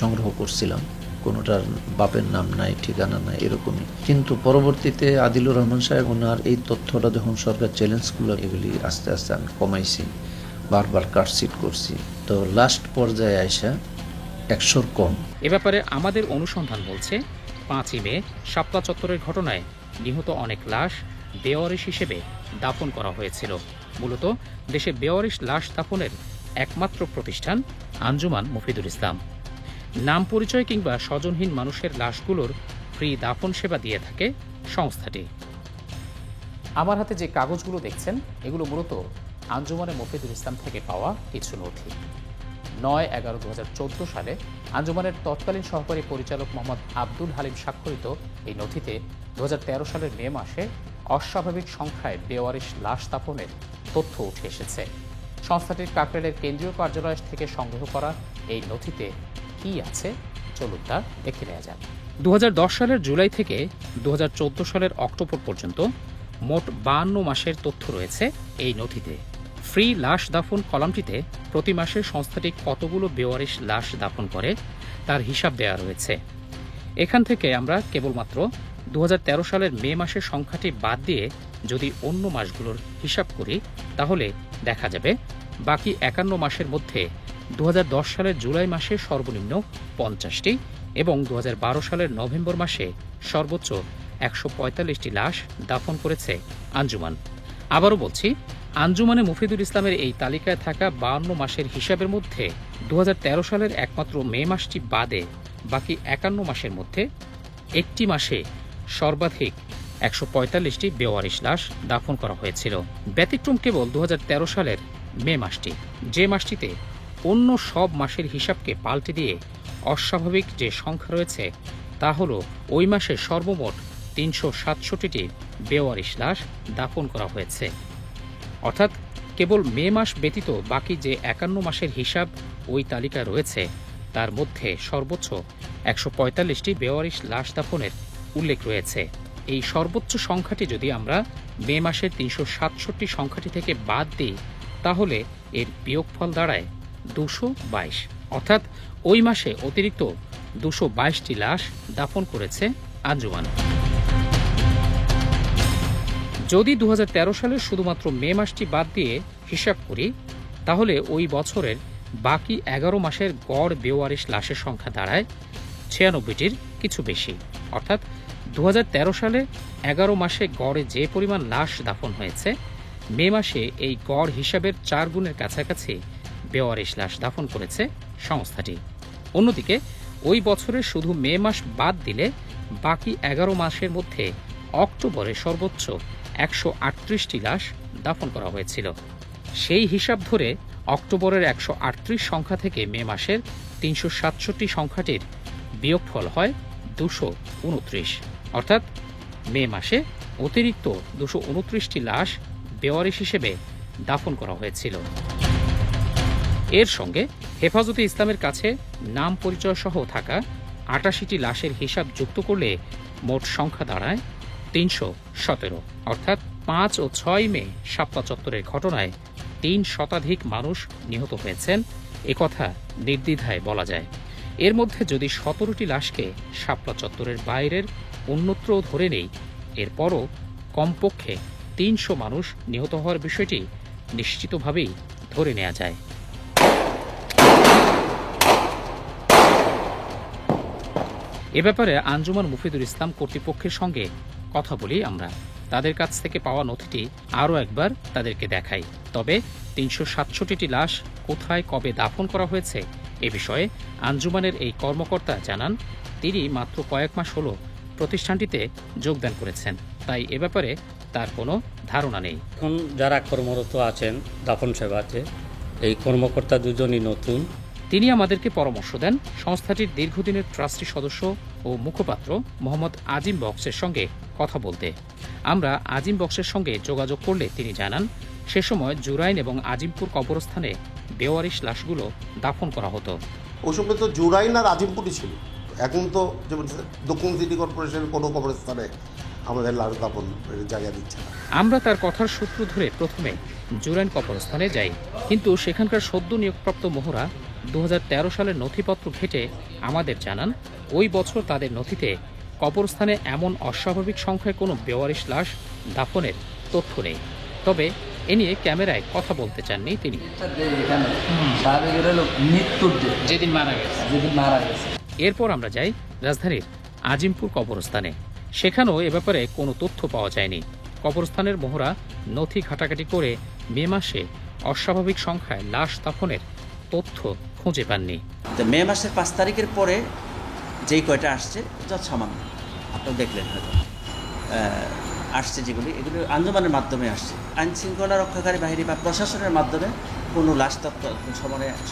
সংগ্রহ করছিলাম, কোনোটার বাপের নাম নাই, ঠিকানা নাই, এরকমই। কিন্তু পরবর্তীতে আদিলুর রহমান সাহেব ওনার এই তথ্যটা যখন সরকার চ্যালেঞ্জ করলো, এগুলি আস্তে আস্তে আমি কমাইছি, বারবার কাটশিট করছি, তো লাস্ট পর্যায়ে আইসা 100-র কম। এ ব্যাপারে আমাদের অনুসন্ধান বলছে, 5ই মে শাপলা চত্বরের ঘটনায় নিহত অনেক লাশ বেওয়ারিশ হিসেবে দাফন করা হয়েছিল। মূলত দেশে বেওয়ারিশ লাশ দাফনের একমাত্র প্রতিষ্ঠান আঞ্জুমান মফিদুল ইসলাম। নাম পরিচয় কিংবা স্বজনহীন মানুষের লাশগুলোর ফ্রি দাফন সেবা দিয়ে থাকে সংস্থাটি। আমার হাতে যে কাগজগুলো দেখছেন, এগুলো মূলত আঞ্জুমানে মফিদুল ইসলাম থেকে পাওয়া কিছু নথি। 9/11/2014 সালে আঞ্জুমানের তৎকালীন সহকারী পরিচালক মোহাম্মদ আব্দুল হালিম স্বাক্ষরিত এই নথিতে 2013 সালের মে মাসে অস্বাভাবিক সংখ্যায় বেওয়ারিশ লাশ দাফনের তথ্য উঠে এসেছে। সংস্থাটির কাকরাইলের কেন্দ্রীয় কার্যালয় থেকে সংগ্রহ করা এই নথিতে কি আছে, চলুন তা দেখে নেওয়া যাক। 2010 সালের জুলাই থেকে 2014 সালের অক্টোবর পর্যন্ত মোট 52 মাসের তথ্য রয়েছে এই নথিতে। ফ্রি লাশ দাফন কলামটিতে প্রতি মাসে সংস্থাটি কতগুলো বেওয়ারিশ লাশ দাফন করে তার হিসাব দেওয়া রয়েছে। এখান থেকে আমরা কেবলমাত্র 2013 সালের মে মাসের সংখ্যাটি বাদ দিয়ে যদি অন্য মাসগুলোর হিসাব করি, তাহলে দেখা যাবে বাকি 51 মাসের মধ্যে 2010 সালের জুলাই মাসে সর্বনিম্ন 50টি এবং 2012 সালের নভেম্বর মাসে সর্বোচ্চ 145টি লাশ দাফন করেছে আঞ্জুমান। আবারও বলছি, আঞ্জুমানে মুফিদুল ইসলামের এই তালিকায় থাকা 52 মাসের হিসাবের মধ্যে 2013 সালের একমাত্র মে মাসটি বাদে বাকি 51 মাসের মধ্যে একটি মাসে সর্বাধিক 145টি বেওয়ারিশ লাশ দাফন করা হয়েছিল। ব্যতিক্রম কেবল 2013 সালের মে মাসটি, যে মাসটিতে অন্য সব মাসের হিসাবকে পাল্টে দিয়ে অস্বাভাবিক যে সংখ্যা রয়েছে তা হল ওই মাসে সর্বমোট 367টি বেওয়ারিশ লাশ দাফন করা হয়েছে। অর্থাৎ কেবল মে মাস ব্যতীত বাকি যে 51 মাসের হিসাব ওই তালিকায় রয়েছে তার মধ্যে সর্বোচ্চ 145টি বেওয়ারিশ লাশ দাফনের উল্লেখ রয়েছে। এই সর্বোচ্চ সংখ্যাটি যদি আমরা মে মাসের 367 সংখ্যাটি থেকে বাদ দিই তাহলে এর বিয়োগফল দাঁড়ায় 222। অর্থাৎ ওই মাসে অতিরিক্ত 222টি লাশ দাফন করেছে আঞ্জুমান। যদি 2013 সালের শুধুমাত্র মে মাসটি বাদ দিয়ে হিসাব করি তাহলে ওই বছরের বাকি 11 মাসের গড় বেওয়ারিশ লাশের সংখ্যা দাঁড়ায় 96টির কিছু বেশি। অর্থাৎ 2013 সালে 11 মাসে গড়ে যে পরিমাণ লাশ দাফন হয়েছে মে মাসে এই গড় হিসাবের 4 গুণের কাছাকাছি বেওয়ারিশ লাশ দাফন করেছে সংস্থাটি। অন্যদিকে ওই বছরের শুধু মে মাস বাদ দিলে বাকি 11 মাসের মধ্যে অক্টোবরে সর্বোচ্চ 138টি লাশ দাফন করা হয়েছিল। সেই হিসাব ধরে অক্টোবরের 138 সংখ্যা থেকে মে মাসের 367 সংখ্যাটির বিয়োগফল হয় 229। অর্থাৎ মে মাসে অতিরিক্ত 229টি লাশ বেওয়ারিশ হিসেবে দাফন করা হয়েছিল। এর সঙ্গে হেফাজতে ইসলামের কাছে নাম পরিচয় সহ থাকা 88টি লাশের হিসাব যুক্ত করলে মোট সংখ্যা দাঁড়ায় 317। অর্থাৎ 5 ও 6 মে শাপলা চত্বরের ঘটনায় 3 শতাধিক মানুষ নিহত হয়েছেন একথা নির্দ্বিধায় বলা যায়। এর মধ্যে যদি 17টি লাশকে শাপলা চত্বরের বাইরের অন্যত্র ধরে নেই এরপরও কমপক্ষে 300 মানুষ নিহত হওয়ার বিষয়টি নিশ্চিতভাবেই ধরে নেওয়া যায়। এ ব্যাপারে আঞ্জুমান মুফিদুল ইসলাম কর্তৃপক্ষের সঙ্গে কথা বলি আমরা। তাদের কাছ থেকে পাওয়া নথিটি আরও একবার তাদেরকে দেখাই। তবে 367টি লাশ কোথায় কবে দাফন করা হয়েছে এ বিষয়ে আঞ্জুমানের এই কর্মকর্তা জানান তিনি মাত্র কয়েক মাস হল প্রতিষ্ঠানটিতে যোগদান করেছেন, তাই এ ব্যাপারে তার কোনো ধারণা নেই। এখন যারা কর্মরত আছেন দাফন সেবাতে এই কর্মকর্তা দুজনই নতুন। তিনি আমাদেরকে পরামর্শ দেন সংস্থাটির দীর্ঘদিনের ট্রাস্টি সদস্য ও মুখপাত্র মোহাম্মদ আজিম বক্সের সঙ্গে কথা বলতে। আমরা আজিম বক্সের সঙ্গে যোগাযোগ করলে তিনি জানান সে সময় জুরাইন এবং আজিমপুর কবরস্থানে বেওয়ারিশ লাশগুলো দাফন করা হতো। ওই সময় তো জুরাইন আর আজিমপুরই ছিল। এখন তো যেমন দক্ষিণ সিটি কর্পোরেশনের কোনো কবরস্থানে আমাদের লাশ দাফন জায়গা দিচ্ছে না। আমরা তার কথার সূত্র ধরে প্রথমে জুরাইন কবরস্থানে যাই, কিন্তু সেখানকার সদ্য নিয়োগপ্রাপ্ত মোহরা 2013 সালের নথিপত্র ঘেঁটে আমাদের জানান ওই বছর তাদের নথিতে কবরস্থানে এমন অস্বাভাবিক সংখ্যায় কোনো বেওয়ারিশ লাশ দাফনের তথ্য নেই। তবে এ নিয়ে ক্যামেরায় কথা বলতে চাননি তিনি। যেদিন মারা গেছে এরপর আমরা যাই রাজধানীর আজিমপুর কবরস্থানে। সেখানেও এ ব্যাপারে কোনো তথ্য পাওয়া যায়নি। কবরস্থানের মোহরা নথি ঘাটাঘাটি করে মে মাসে অস্বাভাবিক সংখ্যায় লাশ দাফনের তথ্য খুঁজে পাননি। মে মাসের 5 তারিখের পরে যেই কয়টা আসছে যৎসামান্য আপনারা দেখলেন হয়তো আসছে, যেগুলি এগুলো আঞ্জুমানের মাধ্যমে আসছে। আইন শৃঙ্খলা রক্ষাকারী বাহিনী বা প্রশাসনের মাধ্যমে কোনো লাশ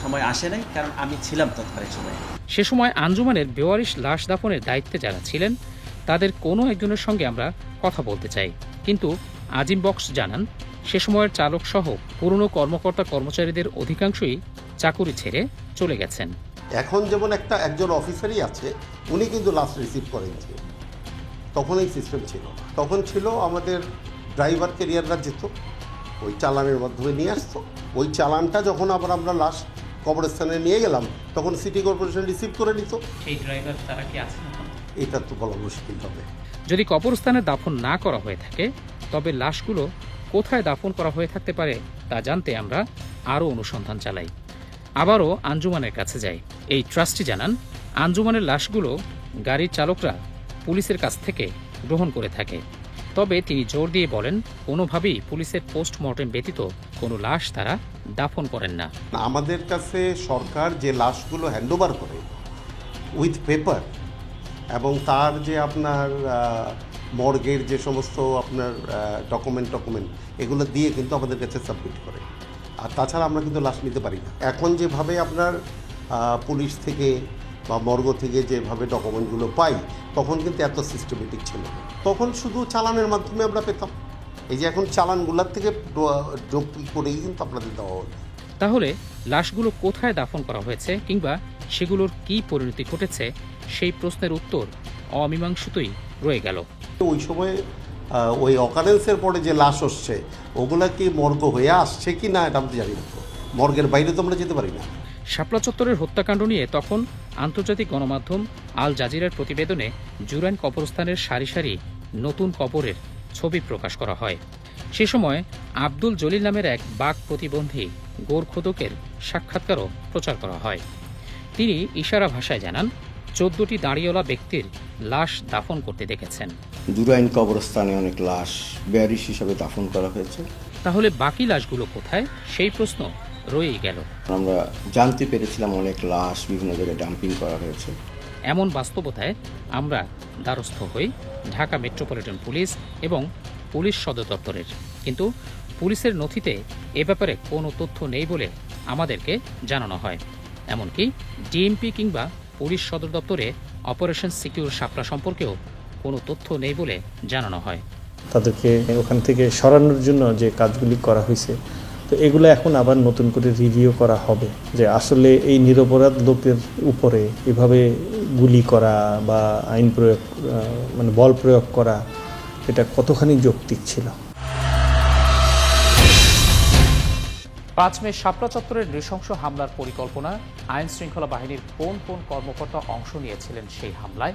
সময় আসে নাই, কারণ আমি ছিলাম তৎকালীন সময়ে। সে সময় আঞ্জুমানের বেওয়ারিশ লাশ দাফনের দায়িত্বে যারা ছিলেন তাদের কোনো একজনের সঙ্গে আমরা কথা বলতে চাই, কিন্তু আজিম বক্স জানান সে সময়ের চালক সহ পুরনো কর্মকর্তা কর্মচারীদের অধিকাংশই চাকুরি ছেড়ে চলে গেছেন। এখন যেমন একজন অফিসারই আছে, উনি কিন্তু লাস্ট রিসিভ করেন। তখন এই সিস্টেম ছিল না। তখন ছিল আমাদের ড্রাইভার ক্যারিয়াররা যেত, ওই চালানের মাধ্যমে নিয়ে আসতো। ওই চালানটা যখন আবার আমরা লাশ কবরস্থানে নিয়ে গেলাম তখন সিটি কর্পোরেশন রিসিভ করে নিত। সেই ড্রাইভার তারা কি আছে? এটা তো বলা মুশকিল হবে। যদি কবরস্থানে দাফন না করা হয়ে থাকে তবে লাশগুলো কোথায় দাফন করা হয়ে থাকতে পারে তা জানতে আমরা আরও অনুসন্ধান চালাই। আবারও আঞ্জুমানের কাছে যায়। এই ট্রাস্টি জানান, আঞ্জুমানের লাশগুলো গাড়ির চালকরা পুলিশের কাছ থেকে গ্রহণ করে থাকে। তবে তিনি জোর দিয়ে বলেন, কোনোভাবেই পুলিশের পোস্টমর্টেম ব্যতীত কোনো লাশ তারা দাফন করেন না। আমাদের কাছে সরকার যে লাশগুলো হ্যান্ডওভার করে উইথ পেপার এবং তার যে আপনার মর্গের যে সমস্ত আপনার ডকুমেন্ট এগুলো দিয়ে কিন্তু আমাদের কাছে সাবমিট করে। আর তাছাড়া আমরা কিন্তু লাশ নিতে পারি না। এখন যেভাবে আপনার পুলিশ থেকে বা মর্গ থেকে যেভাবে ডকুমেন্টগুলো পাই, তখন কিন্তু এত সিস্টেমেটিক ছিল না। তখন শুধু চালানের মাধ্যমে আমরা পেতাম। এই যে এখন চালানগুলোর থেকে ড্রপ করেই কিন্তু আপনাদের দেওয়া হলো। তাহলে লাশগুলো কোথায় দাফন করা হয়েছে কিংবা সেগুলোর কি পরিণতি ঘটেছে, সেই প্রশ্নের উত্তর অমীমাংসিতই রয়ে গেল। ওই সময় ওই অকারেন্সের পরে যে লাশ আসছে, ওগুলা কি মর্গ হয়ে আসছে কি না এটা আমরা জানি না। মর্গের বাইরে তো আমরা যেতে পারি না। শাপলা চত্বরের হত্যাকাণ্ড নিয়ে তখন আন্তর্জাতিক গণমাধ্যম আল জাজিরার প্রতিবেদনে জুরাইন কবরস্থানের সারি সারি নতুন কবরের ছবি প্রকাশ করা হয়। সে সময় আব্দুল জলিল নামের এক বাক প্রতিবন্ধী গোরখোদকের সাক্ষাৎকারও প্রচার করা হয়। তিনি ইশারা ভাষায় জানান, 14টি দাঁড়িয়েওয়ালা ব্যক্তির লাশ দাফন করতে দেখেছেন। জুরাইন কবরস্থানে অনেক লাশ বেয়ারিশ হিসাবে দাফন করা হয়েছে। তাহলে বাকি লাশগুলো কোথায়, সেই প্রশ্ন রয়েই গেল। আমরা জানতে পেরেছিলাম অনেক লাশ বিভিন্ন জায়গায় ডাম্পিং করা হয়েছে। এমন বাস্তবতায় আমরা দ্বারস্থ হই ঢাকা মেট্রোপলিটন পুলিশ এবং পুলিশ সদর দপ্তরের। কিন্তু পুলিশের নথিতে এ ব্যাপারে কোনো তথ্য নেই বলে আমাদেরকে জানানো হয়। এমনকি ডিএমপি কিংবা পুলিশ সদর দপ্তরে অপারেশন সিকিউর শাপলা সম্পর্কেও কোনো তথ্য নেই বলে জানানো হয়। তাদেরকে ওখান থেকে সরানোর জন্য যে কাজগুলি করা হয়েছে, তো এগুলো এখন আবার নতুন করে রিভিউ করা হবে যে আসলে এই নিরপরাধ লোকের উপরে এভাবে গুলি করা বা আইন প্রয়োগ মানে বল প্রয়োগ করা, এটা কতখানি যৌক্তিক ছিল। 5 মে শাপলা চত্বরের নৃশংস হামলার পরিকল্পনা, আইন শৃঙ্খলা বাহিনীর কোন কোন কর্মকর্তা অংশ নিয়েছিলেন সেই হামলায়,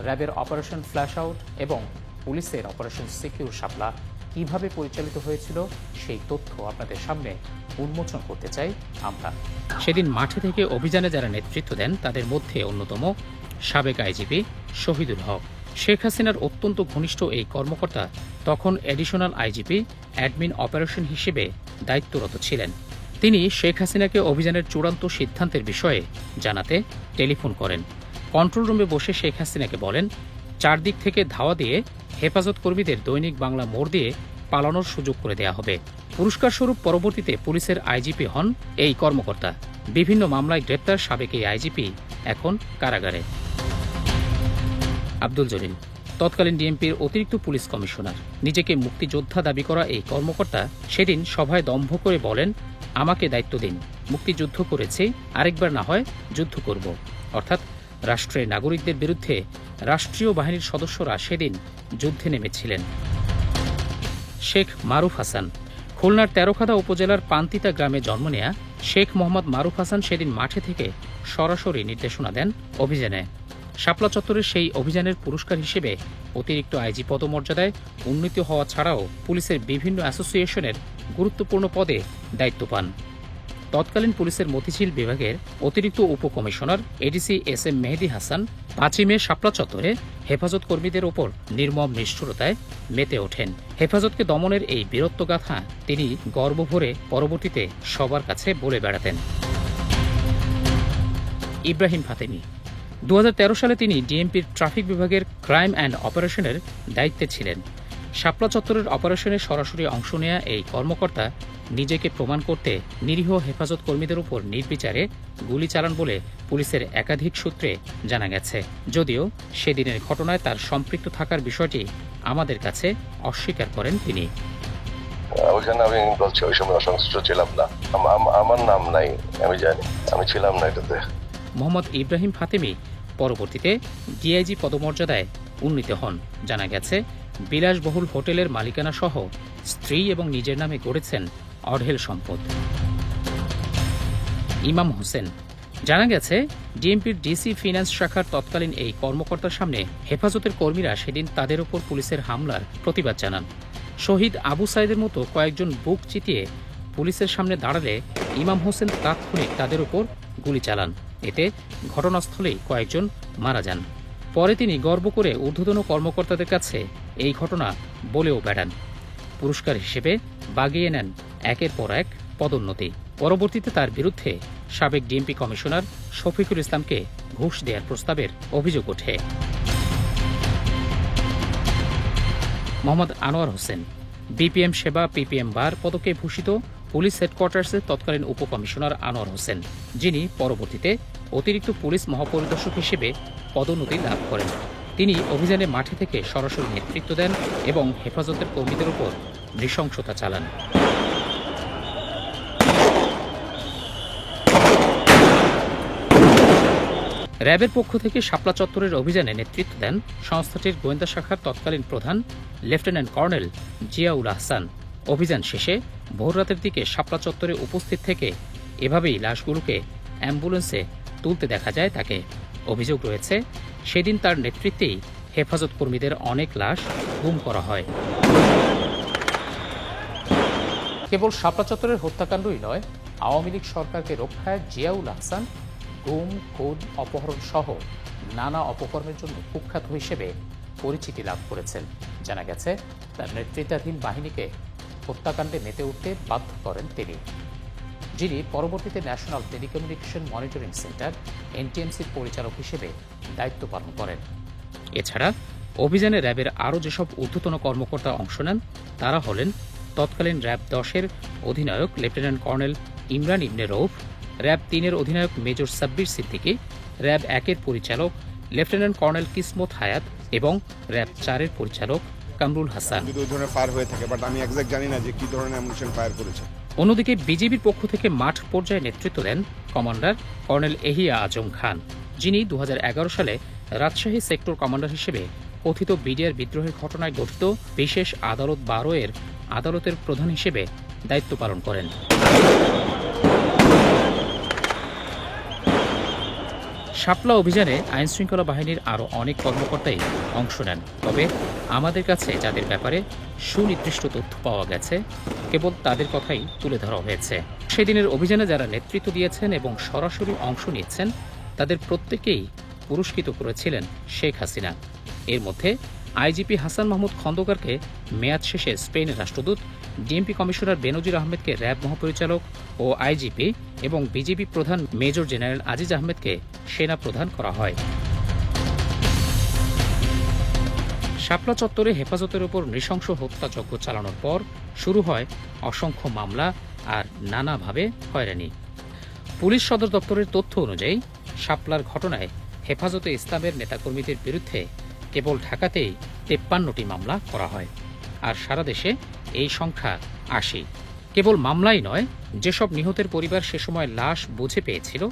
র্যাবের অপারেশন ফ্ল্যাশ আউট এবং পুলিশের অপারেশন সিকিউর শাপলা কিভাবে পরিচালিত হয়েছিল, সেই তথ্য আপনাদের সামনে উন্মোচন করতে চাই আমরা। সেদিন মাঠে থেকে অভিযানে যারা নেতৃত্ব দেন তাদের মধ্যে অন্যতম সাবেক আইজিপি শহীদুল হক। শেখ হাসিনার অত্যন্ত ঘনিষ্ঠ এই কর্মকর্তা তখন অ্যাডিশনাল আইজিপি অ্যাডমিন অপারেশন হিসেবে দায়িত্বরত ছিলেন। তিনি শেখ হাসিনাকে অভিযানের চূড়ান্ত সিদ্ধান্তের বিষয়ে জানাতে টেলিফোন করেন। কন্ট্রোল রুমে বসে শেখ হাসিনাকে বলেন, চারদিক থেকে ধাওয়া দিয়ে হেফাজত কর্মীদের দৈনিক বাংলা মোড় দিয়ে পালানোর সুযোগ করে দেয়া হবে। পুরস্কার স্বরূপ পরবর্তীতে পুলিশের আইজিপি হন এই কর্মকর্তা। বিভিন্ন মামলায় গ্রেপ্তার সাবেক এই আইজিপি এখন কারাগারে। আব্দুল জলিল তৎকালীন ডিএমপির অতিরিক্ত পুলিশ কমিশনার। নিজেকে মুক্তিযোদ্ধা দাবি করা এই কর্মকর্তা সেদিন সভায় দম্ভ করে বলেন, আমাকে দায়িত্ব দিন, মুক্তিযুদ্ধ করেছি, আরেকবার না হয় যুদ্ধ করব। অর্থাৎ রাষ্ট্রের নাগরিকদের বিরুদ্ধে রাষ্ট্রীয় বাহিনীর সদস্যরা সেদিন যুদ্ধে নেমেছিলেন। শেখ মারুফ হাসান খুলনার তেরোখাদা উপজেলার পান্তিতা গ্রামে জন্ম নেয়া শেখ মোহাম্মদ মারুফ হাসান সেদিন মাঠে থেকে সরাসরি নির্দেশনা দেন অভিযানে। শাপলা চত্বরের সেই অভিযানের পুরস্কার হিসেবে অতিরিক্ত আইজি পদমর্যাদায় উন্নীত হওয়া ছাড়াও পুলিশের বিভিন্ন অ্যাসোসিয়েশনের গুরুত্বপূর্ণ পদে দায়িত্ব পান। তৎকালীন পুলিশের মতিঝিল বিভাগের অতিরিক্ত উপকমিশনার ADC S M Mehedi Hasan 5 মে শাপলা চত্বরে হেফাজত কর্মীদের ওপর নির্মম নিষ্ঠুরতায় মেতে ওঠেন। হেফাজতকে দমনের এই বীরত্বগাথা তিনি গর্বভরে পরবর্তীতে সবার কাছে বলে বেড়াতেন। ইব্রাহিম ফাতেমি 2013 সালে তিনি ডিএমপির ট্রাফিক বিভাগের ক্রাইম অ্যান্ড অপারেশনের দায়িত্বে ছিলেন। শাপলা চত্বরের অপারেশনে সরাসরি অংশ নেয়া এই কর্মকর্তা নিজেকে প্রমাণ করতে নিরীহ হেফাজত কর্মীদের উপর নির্বিচারে গুলি চালান বলে পুলিশের একাধিক সূত্রে জানা গেছে। যদিও সেদিনের ঘটনায় তার সম্পৃক্ত থাকার বিষয়টি আমাদের কাছে অস্বীকার করেন তিনি। ওইখানে আমি বলছি ওই সময় অসংশ্লিষ্ট ছিলাম না, আমার নাম নাই, আমি জানি আমি ছিলাম না এটাতে। মোহাম্মদ ইব্রাহিম ফাতেমি পরবর্তীতে ডিআইজি পদমর্যাদায় উন্নীত হন। জানা গেছে বিলাসবহুল হোটেলের মালিকানা সহ স্ত্রী এবং নিজের নামে গড়েছেন অঢেল সম্পদ। ইমাম হোসেন জানা গেছে ডিএমপির ডিসি ফিন্যান্স শাখার তৎকালীন এই কর্মকর্তার সামনে হেফাজতের কর্মীরা সেদিন তাদের ওপর পুলিশের হামলার প্রতিবাদ জানান। শহীদ আবু সাইদের মতো কয়েকজন বুক চিতিয়ে পুলিশের সামনে দাঁড়ালে ইমাম হোসেন তাৎক্ষণিক তাদের উপর গুলি চালান। এতে ঘটনাস্থলেই কয়েকজন মারা যান। পরে তিনি গর্ব করে ঊর্ধ্বতন কর্মকর্তাদের কাছে এই ঘটনা বলেও বেড়ান। পুরস্কার হিসেবে বাগিয়ে নেন একের পর এক পদোন্নতি। পরবর্তীতে তার বিরুদ্ধে সাবেক ডিএমপি কমিশনার শফিকুল ইসলামকে ঘুষ দেওয়ার প্রস্তাবের অভিযোগ ওঠে। মোহাম্মদ আনোয়ার হোসেন বিপিএম সেবা পিপিএম বার পদকে ভূষিত পুলিশ হেডকোয়ার্টার্সের তৎকালীন উপকমিশনার আনোয়ার হোসেন, যিনি পরবর্তীতে অতিরিক্ত পুলিশ মহাপরিদর্শক হিসেবে পদোন্নতি লাভ করেন। তিনি অভিযানে মাঠে থেকে সরাসরি নেতৃত্ব দেন এবং হেফাজতের কর্মীদের উপর নৃশংসতা চালান। র্যাবের পক্ষ থেকে শাপলা চত্বরের অভিযানে নেতৃত্ব দেন সংস্থাটির গোয়েন্দা শাখার তৎকালীন প্রধান লেফটেন্যান্ট কর্নেল জিয়াউল আহসান। অভিযান শেষে ভোররাতের দিকে শাপলা চত্বরে উপস্থিত থেকে এভাবেই লাশগুলোকে অ্যাম্বুলেন্সে তুলতে দেখা যায় তাকে। অভিযোগ রয়েছে, সেদিন তার নেতৃত্বেই হেফাজত কর্মীদের অনেক লাশ গুম করা হয়। কেবল শাপলা চত্বরের হত্যাকাণ্ডই নয়, আওয়ামী লীগ সরকারকে রক্ষায় জিয়াউল আহসান গুম, খুন, অপহরণ সহ নানা অপকর্মের জন্য কুখ্যাত হিসেবে পরিচিতি লাভ করেছেন। জানা গেছে, তার নেতৃত্বাধীন বাহিনীকে হত্যাকাণ্ডে মেতে উঠতে বাধ্য করেন তিনি, যিনি পরবর্তীতে ন্যাশনাল টেলিকমিউনিকেশন মনিটরিং সেন্টার এনটিএমসির পরিচালক হিসেবে দায়িত্ব পালন করেন। এছাড়া অভিযানে র্যাবের আরও যেসব ঊর্ধ্বতন কর্মকর্তা অংশ নেন তারা হলেন তৎকালীন র্যাব 10-এর অধিনায়ক লেফটেন্যান্ট কর্নেল ইমরান ইবনে রৌফ, র্যাব 3-এর অধিনায়ক মেজর সাব্বির সিদ্দিকী, র্যাব 1-এর পরিচালক লেফটেন্যান্ট কর্নেল কিসমত হায়াত এবং র্যাব 4-এর পরিচালক কামরুল হাসান। অন্যদিকে বিজিবির পক্ষ থেকে মাঠ পর্যায়ে নেতৃত্ব দেন কমান্ডার কর্নেল এহিয়া আজম খান, যিনি 2011 সালে রাজশাহী সেক্টর কমান্ডার হিসেবে কথিত বিডিআর বিদ্রোহের ঘটনায় গঠিত বিশেষ আদালত 12-এর আদালতের প্রধান হিসেবে দায়িত্ব পালন করেন। শাপলা অভিযানে আইনশৃঙ্খলা বাহিনীর আরও অনেক কর্মকর্তাই অংশ নেন। তবে আমাদের কাছে যাদের ব্যাপারে সুনির্দিষ্ট তথ্য পাওয়া গেছে, কেবল তাদের কথাই তুলে ধরা হয়েছে। সেদিনের অভিযানে যারা নেতৃত্ব দিয়েছেন এবং সরাসরি অংশ নিয়েছেন, তাদের প্রত্যেকেই পুরস্কৃত করেছিলেন শেখ হাসিনা। এর মধ্যে আইজিপি হাসান মাহমুদ খন্দকারকে মেয়াদ শেষে স্পেনের রাষ্ট্রদূত, ডিএমপি কমিশনার বেনজির আহমেদকে র্যাব মহাপরিচালক ও আইজিপি এবং বিজিবি প্রধান মেজর জেনারেল আজিজ আহমেদকে সেনা প্রধান করা হয়। শাপলা চত্বরে হেফাজতের উপর নৃশংস হত্যাযজ্ঞ চালানোর পর শুরু হয় অসংখ্য মামলা আর নানাভাবে হয়রানি। পুলিশ সদর দপ্তরের তথ্য অনুযায়ী শাপলার ঘটনায় হেফাজতে ইসলামের নেতাকর্মীদের বিরুদ্ধে কেবল ঢাকাতেই 53টি মামলা করা হয়, আর সারা দেশে এই সংখ্যা 80। কেবল মামলাই নয়, যেসব নিহতের পরিবার সে সময় লাশ বুঝে পেয়েছিল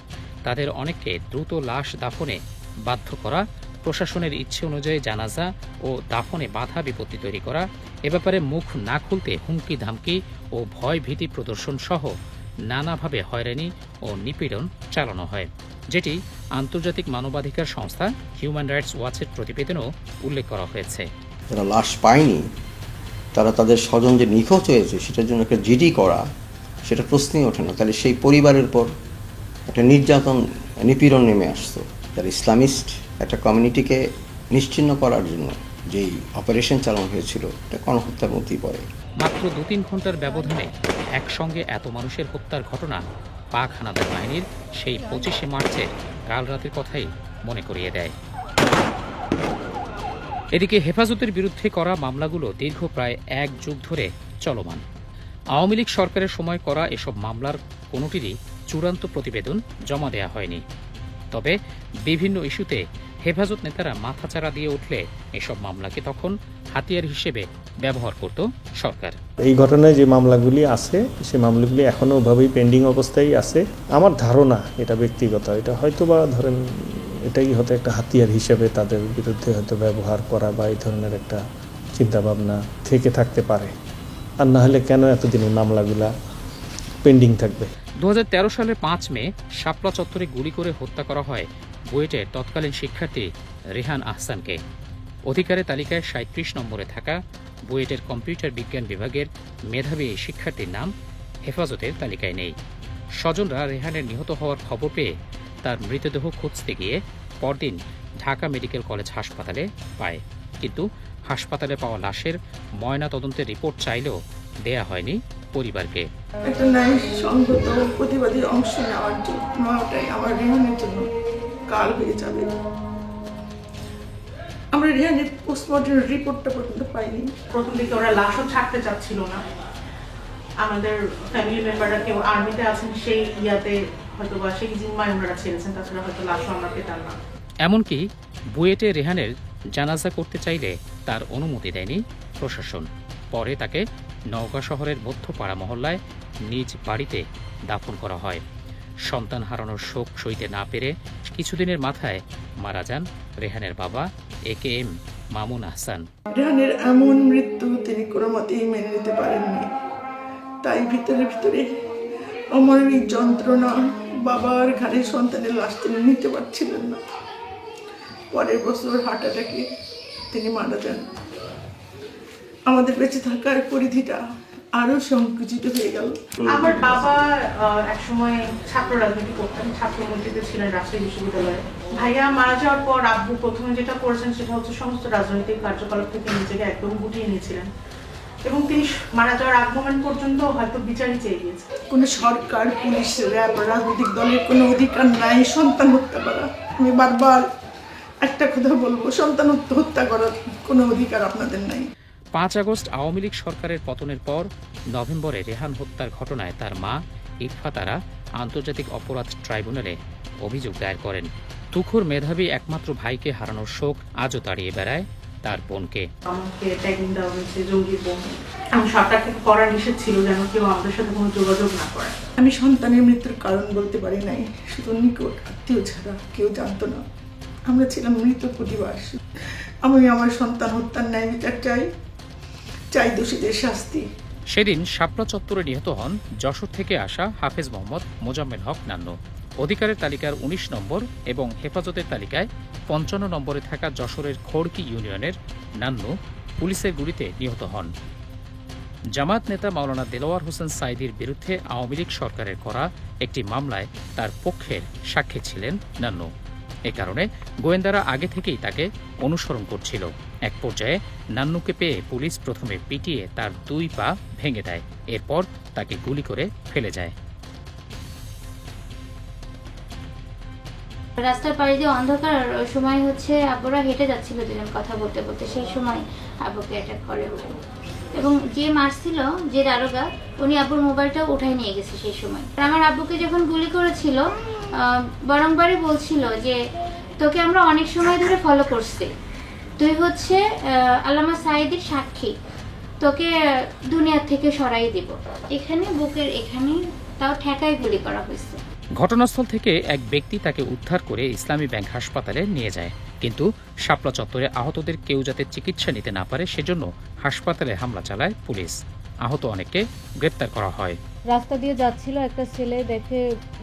তাদের অনেককে দ্রুত লাশ দাফনে বাধ্য করা, প্রশাসনের ইচ্ছে অনুযায়ী জানাজা ও দাফনে বাধা বিপত্তি তৈরি করা, এ ব্যাপারে মুখ না খুলতে হুমকি ধামকি ও ভয় ভীতি প্রদর্শন সহ নানাভাবে হয়রানি ও নিপীড়ন চালানো হয়, যেটি আন্তর্জাতিক মানবাধিকার সংস্থা হিউম্যান রাইটস ওয়াচের প্রতিবেদনেও উল্লেখ করা হয়েছে। যারা লাশ পায়নি তারা তাদের স্বজন যে নিখোঁজ হয়েছে সেটার জন্য একটা জিডি করা, সেটা প্রশ্নই ওঠে না। তাহলে সেই পরিবারের পর একটা নির্যাতন, নিপীড়ন নেমে আসতো। যারা ইসলামিস্ট একটা কমিউনিটিকে নিশ্চিহ্ন করার জন্য যেই অপারেশন চালানো হয়েছিল, এটা গণহত্যার মধ্যেই পড়ে। মাত্র 2-3 ঘন্টার ব্যবধানে একসঙ্গে এত মানুষের হত্যার ঘটনা পাক হানাদার বাহিনীর সেই 25শে মার্চের কাল রাতের কথাই মনে করিয়ে দেয়। এদিকে হেফাজতের বিরুদ্ধে করা মামলাগুলো দীর্ঘ প্রায় 1 যুগ ধরে চলমান। আওয়ামী লীগ সরকারের সময় করা এসব মামলার কোনোটিরই চূড়ান্ত প্রতিবেদন জমা দেয়া হয়নি। তবে বিভিন্ন ইস্যুতে হেফাজত নেতারা মাথাচাড়া দিয়ে উঠলে এসব মামলাকে তখন হাতিয়ার হিসেবে ব্যবহার করত সরকার। এই ঘটনায় যে মামলাগুলি আছে, সে মামলাগুলি এখনও ওভাবেই পেন্ডিং অবস্থায় আছে। আমার ধারণা, এটা ব্যক্তিগত, এটা হয়তো বা ধরেন এটাই হয়তো একটা হাতিয়ার হিসেবে তাদের বিরুদ্ধে হয়তো ব্যবহার করা বা এই ধরনের একটা চিন্তাভাবনা থেকে থাকতে পারে। আর না হলে কেন এতদিন এই মামলাগুলা পেন্ডিং থাকবে? 2013 সালের 5 মে শাপলা চত্বরে গুলি করে হত্যা করা হয় বুয়েটের তৎকালীন শিক্ষার্থী রেহান আহসানকে। অধিকারের তালিকায় 37 নম্বরে থাকা বুয়েটের কম্পিউটার বিজ্ঞান বিভাগের মেধাবী এই শিক্ষার্থীর নাম হেফাজতের তালিকায় নেই। স্বজনরা রেহানের নিহত হওয়ার খবর পেয়ে তার মৃতদেহ খুঁজতে গিয়ে পরদিন ঢাকা মেডিকেল কলেজ হাসপাতালে পায়, কিন্তু হাসপাতালে পাওয়া লাশের ময়না তদন্তের রিপোর্ট চাইলেও দেয়া হয়নি পরিবারকে। একটা ন্যায় সঙ্গত প্রতিবাদী অংশ নেওয়াটাই আমার রেহানের জন্য কাল হয়ে যাবে। আমরা রেহানের পোস্টমর্টম রিপোর্টটা পর্যন্ত পাইনি। প্রথম দিকে ওরা লাশও ছাড়তে চাচ্ছিল না। আমাদের ফ্যামিলি মেম্বাররা কেউ আর্মিতে আছেন, সেই ইয়াতে হয়তো বা সেই জিম্মায় ওনারা ছেড়েছেন, তাছাড়া হয়তো লাশও আমরা পেতাম না। এমনকি বুয়েটে রেহানের জানাজা করতে চাইলে তার অনুমতি দেয়নি প্রশাসন। পরে তাকে নওগাঁ শহরের মধ্যপাড়া মহল্লায় নিজ বাড়িতে দাফন করা হয়। সন্তান হারানোর শোক সইতে না পেরে কিছুদিনের মাথায় মারা যান রেহানের বাবা AKM মামুন আহসান। রেহানের এমন মৃত্যু তিনি কোনো মতেই মেনে নিতে পারেননি, তাই ভিতরে ভিতরে অমানবিক যন্ত্রণা, বাবার ঘাড়ে সন্তানের লাশ তিনি নিতে পারছিলেন না। পরের বছর হার্ট অ্যাটাকে তিনি মারা যান। আমাদের বেঁচে থাকার পরিধিটা আরো সংকুচিত হয়ে গেল। আমার বাবা একসময় ছাত্র রাজনীতি করতেন, ছাত্রমন্ত্রীতে ছিলেন রাজশাহী বিশ্ববিদ্যালয়ে। ভাইয়া মারা যাওয়ার পর আব্বু প্রথমে যেটা করেছেন সেটা হচ্ছে সমস্ত রাজনৈতিক কার্যকলাপ থেকে নিজেকে একদম গুটিয়ে নিয়েছিলেন, এবং তিনি মারা যাওয়ার আগ মোমেন্ট পর্যন্ত হয়তো বিচারই চেয়ে গিয়েছে। কোনো সরকার, পুলিশ, র্যাব, রাজনৈতিক দলের কোনো অধিকার নাই সন্তান হত্যা করা। আমি বারবার একটা কথা বলবো, সন্তান হত্যা করার কোনো অধিকার আপনাদের নাই। 5 আগস্ট আওয়ামী লীগ সরকারের পতনের পর নভেম্বরে রেহান হত্যার ঘটনায় তার মা ইরফা তারা আন্তর্জাতিক অপরাধ ট্রাইব্যুনালে অভিযোগ দায়ের করেন। তুখোর মেধাবী একমাত্র ভাইকে হারানোর শোক আজও তাড়িয়ে বেড়ায় তার বোনকে। আমাকে ট্যাগিং দেওয়া হয়েছে জঙ্গি বোন। আমি সরকার থেকে করা নিষেধ ছিল যেন কেউ আমাদের সাথে কোনো যোগাযোগ না করে। আমি সন্তানের মৃত্যুর কারণ বলতে পারি নাই, শুধু নিকট আত্মীয় ছাড়া কেউ জানতো না। আমরা ছিলাম মৃত পরিবার। আমি আমার সন্তান হত্যার ন্যায় বিচার চাই দোষীদের শাস্তি। সেদিন শাপলা চত্বরে নিহত হন যশোর থেকে আসা হাফেজ মোহাম্মদ মোজাম্মেল হক নান্নু। অধিকারের তালিকার 19 নম্বর এবং হেফাজতের তালিকায় 55 নম্বরে থাকা যশোরের খড়কি ইউনিয়নের নান্নু পুলিশের গুলিতে নিহত হন। জামাত নেতা মাওলানা দেলোয়ার হোসেন সাঈদীর বিরুদ্ধে আওয়ামী লীগ সরকারের করা একটি মামলায় তার পক্ষের সাক্ষী ছিলেন নান্নু। এ কারণে গোয়েন্দারা আগে থেকেই তাকে অনুসরণ করছিল। এক পর্যায়ে নান্নুকে পেয়ে পুলিশ প্রথমে পিটিয়ে তার 2 পা ভেঙে দেয়, এরপর তাকে গুলি করে ফেলে যায়। রাস্তার পাড়ি দিয়ে অন্ধকার সময় হচ্ছে আব্বুরা হেঁটে যাচ্ছিল দুজন কথা বলতে বলতে, সেই সময় আব্বুকে অ্যাটাক করে। এবং যে মারছিল, যে দারোগা, উনি আব্বুর মোবাইলটাও উঠাই নিয়ে গেছে সেই সময়। আমার আব্বুকে যখন গুলি করেছিল বারংবারই বলছিল যে তোকে আমরা অনেক সময় ধরে ফলো করছি, তুই হচ্ছে আল্লামা সাঈদীর সাক্ষী, তোকে দুনিয়া থেকে সরাই দিব। এখানে বুকের এখানে তাও ঠেকায় গুলি করা হয়েছে। ঘটনাস্থল থেকে এক ব্যক্তি তাকে উদ্ধার করে ইসলামী ব্যাংক হাসপাতালে নিয়ে যায়, কিন্তু শাপলা চত্বরে আহতদের কেউ যাতে চিকিৎসা নিতে না পারে সেজন্য হাসপাতালে হামলা চালায় পুলিশ। আহত অনেককে গ্রেপ্তার করা হয়। রাস্তা দিয়ে যাচ্ছিল একটা ছেলে, দেখে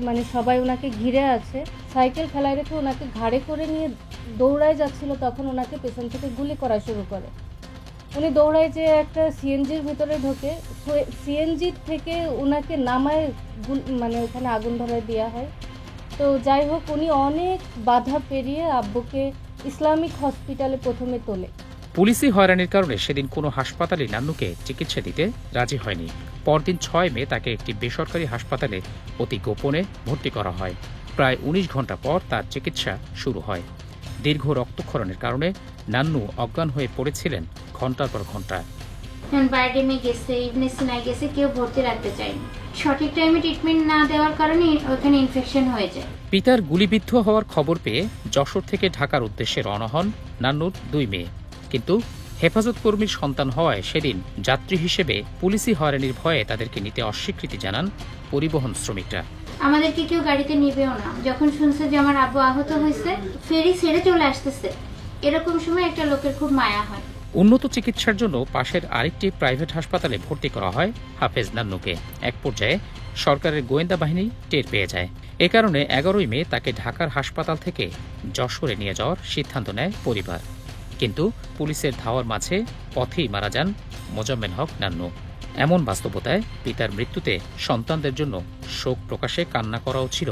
মানে সবাই ওনাকে ঘিরে আছে, সাইকেল ফেলায় রেখে ওনাকে ঘাড়ে করে নিয়ে দৌড়ায় যাচ্ছিল, তখন ওনাকে পেছন থেকে গুলি করা শুরু করে। উনি দৌড়ায় যে একটা সিএনজির ভিতরে ঢোকে, সিএনজি থেকে ওনাকে নামায় মানে ওখানে আগুন ধরায় দেওয়া হয়। তো যাই হোক, উনি অনেক বাধা পেরিয়ে আব্বুকে ইসলামিক হসপিটালে প্রথমে তোলে। পুলিশি হয়রানির কারণে সেদিন কোনো হাসপাতালে নান্নুকে চিকিৎসা দিতে রাজি হয়নি। পরদিন 6 মে তাকে একটি বেসরকারি হাসপাতালে অতি গোপনে ভর্তি করা হয়। প্রায় 19 ঘন্টা পর তার চিকিৎসা শুরু হয়। দীর্ঘ রক্তক্ষরণের কারণে নান্নু অজ্ঞান হয়ে পড়েছিলেন ঘন্টার পর ঘন্টা। বায়োডেমে গেছে, ইবনেসিনায় গেছে, কেউ ভর্তি রাখতে চায়নি। সঠিক টাইমে ট্রিটমেন্ট না দেওয়ার কারণে ওখানে ইনফেকশন হয়ে যায়। পিতার গুলিবিদ্ধ হওয়ার খবর পেয়ে যশোর থেকে ঢাকার উদ্দেশ্যে রওনা হন নান্নুর 2 মেয়ে, কিন্তু হেফাজত কর্মীর সন্তান হওয়ায় সেদিন যাত্রী হিসেবে পুলিশি হয়রানির ভয়ে তাদেরকে নিতে অস্বীকৃতি জানান পরিবহন শ্রমিকরা। আমাদেরকে কেউ গাড়িতে নিবেও না। যখন শুনছে যে আমার আব্বু আহত হয়েছে, ফেরি ছেড়ে চলে আসতেছে, এরকম সময় একটা লোকের খুব মায়া হয়। উন্নত চিকিৎসার জন্য পাশের আরেকটি প্রাইভেট হাসপাতালে ভর্তি করা হয় হাফেজ নান্নুকে। এক পর্যায়ে সরকারের গোয়েন্দা বাহিনী টের পেয়ে যায়। এ কারণে 11 মে তাকে ঢাকার হাসপাতাল থেকে যশোরে নিয়ে যাওয়ার সিদ্ধান্ত নেয় পরিবার, কিন্তু পুলিশের ধাওয়ার মাঝে পথেই মারা যান মোজাম্মেল হক নান্নু। এমন বাস্তবতায় পিতার মৃত্যুতে সন্তানদের জন্য শোক প্রকাশে কান্না করাও ছিল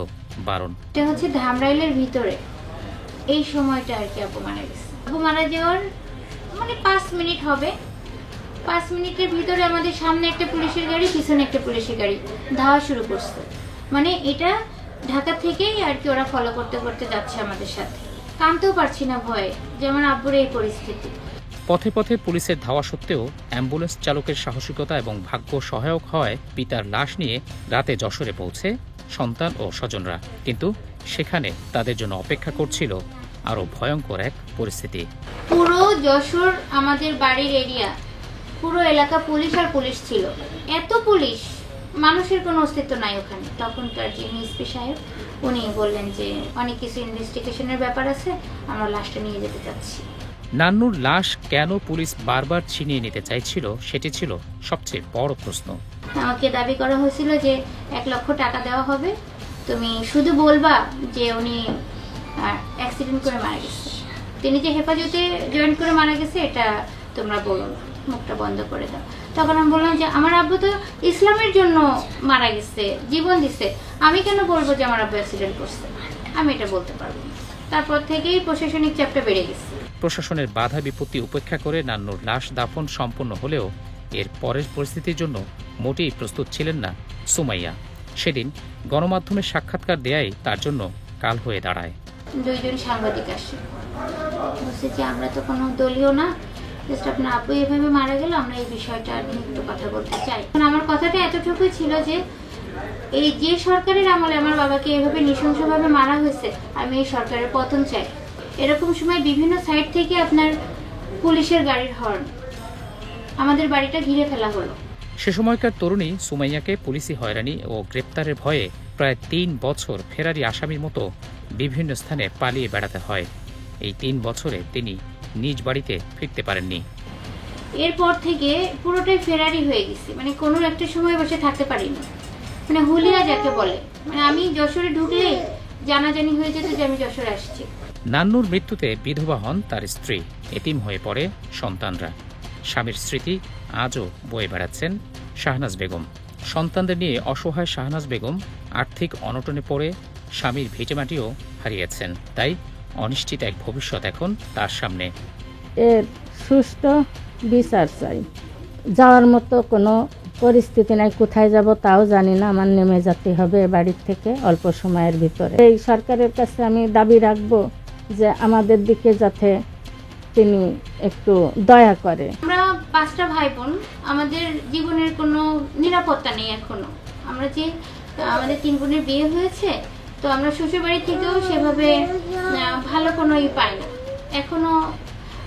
বারণ। এটা হচ্ছে ধামরাইলের ভিতরে এই সময়টা আর কি আপু মারা গেছে। আপু মারা যাওয়ার মানে 5 মিনিট হবে, 5 মিনিটের ভিতরে আমাদের সামনে একটা পুলিশের গাড়ি, পিছনে একটা পুলিশের গাড়ি ধাওয়া শুরু করছে। মানে এটা ঢাকা থেকেই আর কি ওরা ফলো করতে করতে যাচ্ছে আমাদের সাথে। কানতেও পারছি না ভয়ে, যে আমার আব্বুর এই পরিস্থিতি। পথে পথে পুলিশের ধাওয়া সত্ত্বেও অ্যাম্বুলেন্স চালকের সাহসিকতা এবং ভাগ্য সহায়ক হয় পিতার লাশ নিয়ে রাতে যশোরে পৌঁছে সন্তান ও স্বজনরা। কিন্তু সেখানে তাদের জন্য অপেক্ষা করছিল আরো ভয়ঙ্কর এক পরিস্থিতি। পুরো যশোর আমাদের বাড়ির এরিয়া, পুরো এলাকা পুলিশ আর পুলিশ ছিল। এত পুলিশ, মানুষের কোনো অস্তিত্ব নাই ওখানে। তখনকার যিনি এসপি সাহেব উনি বললেন যে অনেক কিছু ইনভেস্টিগেশনের ব্যাপার আছে, আমরা লাশটা নিয়ে যেতে চাচ্ছি। নান্নুর লাশ কেন পুলিশ বারবার ছিনিয়ে নিতে চাইছিল সেটি ছিল সবচেয়ে বড় প্রশ্ন। আমাকে দাবি করা হয়েছিল যে 1 লক্ষ টাকা দেওয়া হবে, তুমি শুধু বলবা যে উনি অ্যাক্সিডেন্ট করে মারা গেছে, তিনি যে হেফাজতে জয়েন করে মারা গেছে এটা তোমরা বলো না, মুখটা বন্ধ করে দাও। তখন আমি বললাম যে আমার আব্বু তো ইসলামের জন্য মারা গেছে, জীবন দিছে, আমি কেন বলবো যে আমার আব্বু অ্যাক্সিডেন্ট করছে, আমি এটা বলতে পারবো না। তারপর থেকেই প্রশাসনিক চাপটা বেড়ে গেছে। প্রশাসনের বাধা বিপত্তি উপেক্ষা করে নান্নুর লাশ দাফন সম্পন্ন হলেও এর পরের পরিস্থিতির জন্য মোটেই প্রস্তুত ছিলেন না সুমাইয়া। সেদিন গণমাধ্যমের সাক্ষাৎকার দেয়াই তার জন্য কাল হয়ে দাঁড়ায়। 2 জন সাংবাদিক আসে, বলছে যে আমরা তো কোনো দলীয় না, জাস্ট আপনার আব্বু এভাবে মারা গেল, আমরা এই বিষয়টা নিয়ে একটু কথা বলতে চাই। আমার কথাটা এতটুকুই ছিল যে এই যে সরকারের আমলে আমার বাবাকে এভাবে নৃশংসভাবে মারা হয়েছে, আমি এই সরকারের পতন চাই। এরকম সময় বিভিন্ন সাইড থেকে আপনার পুলিশের গাড়ির হর্ন, আমাদের বাড়িটা ঘিরে ফেলা হলো। সে সময়কার তরুণী সুমাইয়াকে পুলিশি হয়রানি ও গ্রেপ্তারের ভয়ে প্রায় 3 বছর ফেরারি আসামির মতো বিভিন্ন স্থানে পালিয়ে বেড়াতে হয়। এই 3 বছরে তিনি নিজ বাড়িতে ফিরতে পারেননি। এরপর থেকে পুরোটাই ফেরারি হয়ে গেছি, মানে কোনো একটা সময় বসে থাকতে পারিনি, মানে হুলিয়া যাকে বলে। মানে আমি যশোরে ঢুকলে জানাজানি হয়ে যেত যে আমি যশোরে আসছি। নান্নুর মৃত্যুতে বিধবা হন তার স্ত্রী, এতিম হয়ে পড়ে সন্তানরা। স্বামীর স্মৃতি আজও বয়ে বেড়াচ্ছেন শাহনাজ বেগম। সন্তানদের নিয়ে অসহায় শাহনাজ বেগম আর্থিক অনটনে পড়ে স্বামীর ভিটেমাটিও হারিয়েছেন। তাই অনিশ্চিত এক ভবিষ্যৎ এখন তার সামনে। এর সুষ্ঠু বিচার চাই। যাওয়ার মতো কোনো পরিস্থিতি নাই, কোথায় যাব তাও জানি না। আমার নেমে যেতে হবে বাড়ির থেকে অল্প সময়ের ভিতরে। এই সরকারের কাছে আমি দাবি রাখবো যে আমাদের দিকে যাতে তিনি একটু দয়া করে। আমরা 5টা ভাই বোন, আমাদের জীবনের কোনো নিরাপত্তা নেই এখনো। আমরা যে আমাদের 3 বোনের বিয়ে হয়েছে, তো আমরা শ্বশুরবাড়ি থেকেও সেভাবে ভালো কোনো পাই না, এখনো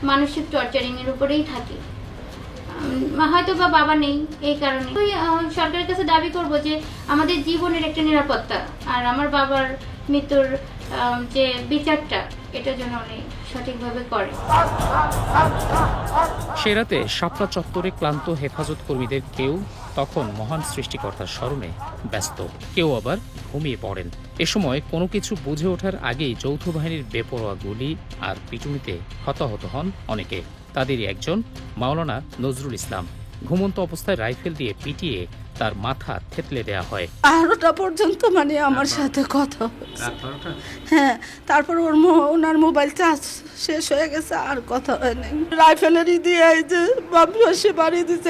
মানসিক টর্চারিং এর উপরেই থাকি। হয়তো বা বাবা নেই, এই কারণে সরকারের কাছে দাবি করব যে আমাদের জীবনের একটা নিরাপত্তা আর আমার বাবার মৃত্যুর যে বিচারটা, এটা যেন উনি সঠিকভাবে করে। সে রাতে শাপলা চত্বরে ক্লান্ত হেফাজত কর্মীদের কেউ তখন মহান সৃষ্টিকর্তার স্মরণে ব্যস্ত, কেউ আবার ঘুমিয়ে পড়েন। এ সময় কোনো কিছু বুঝে ওঠার আগেই যৌথ বাহিনীর বেপরোয়া গুলি আর পিটুনিতে হতাহত হন অনেকে। তাদেরই একজন মাওলানা নজরুল ইসলাম। ঘুমন্ত অবস্থায় রাইফেল দিয়ে পিটিয়ে তার মাথা থেতলে দেয়া হয়। 12টা পর্যন্ত মানে আমার সাথে কথা হয়েছে। হ্যাঁ, তারপর ওনার মোবাইল চার্জ শেষ হয়ে গেছে, আর কথা হয় নাই। রাইফেলেরই দিয়ে এই যে বাপসে বাড়ি দিচ্ছে,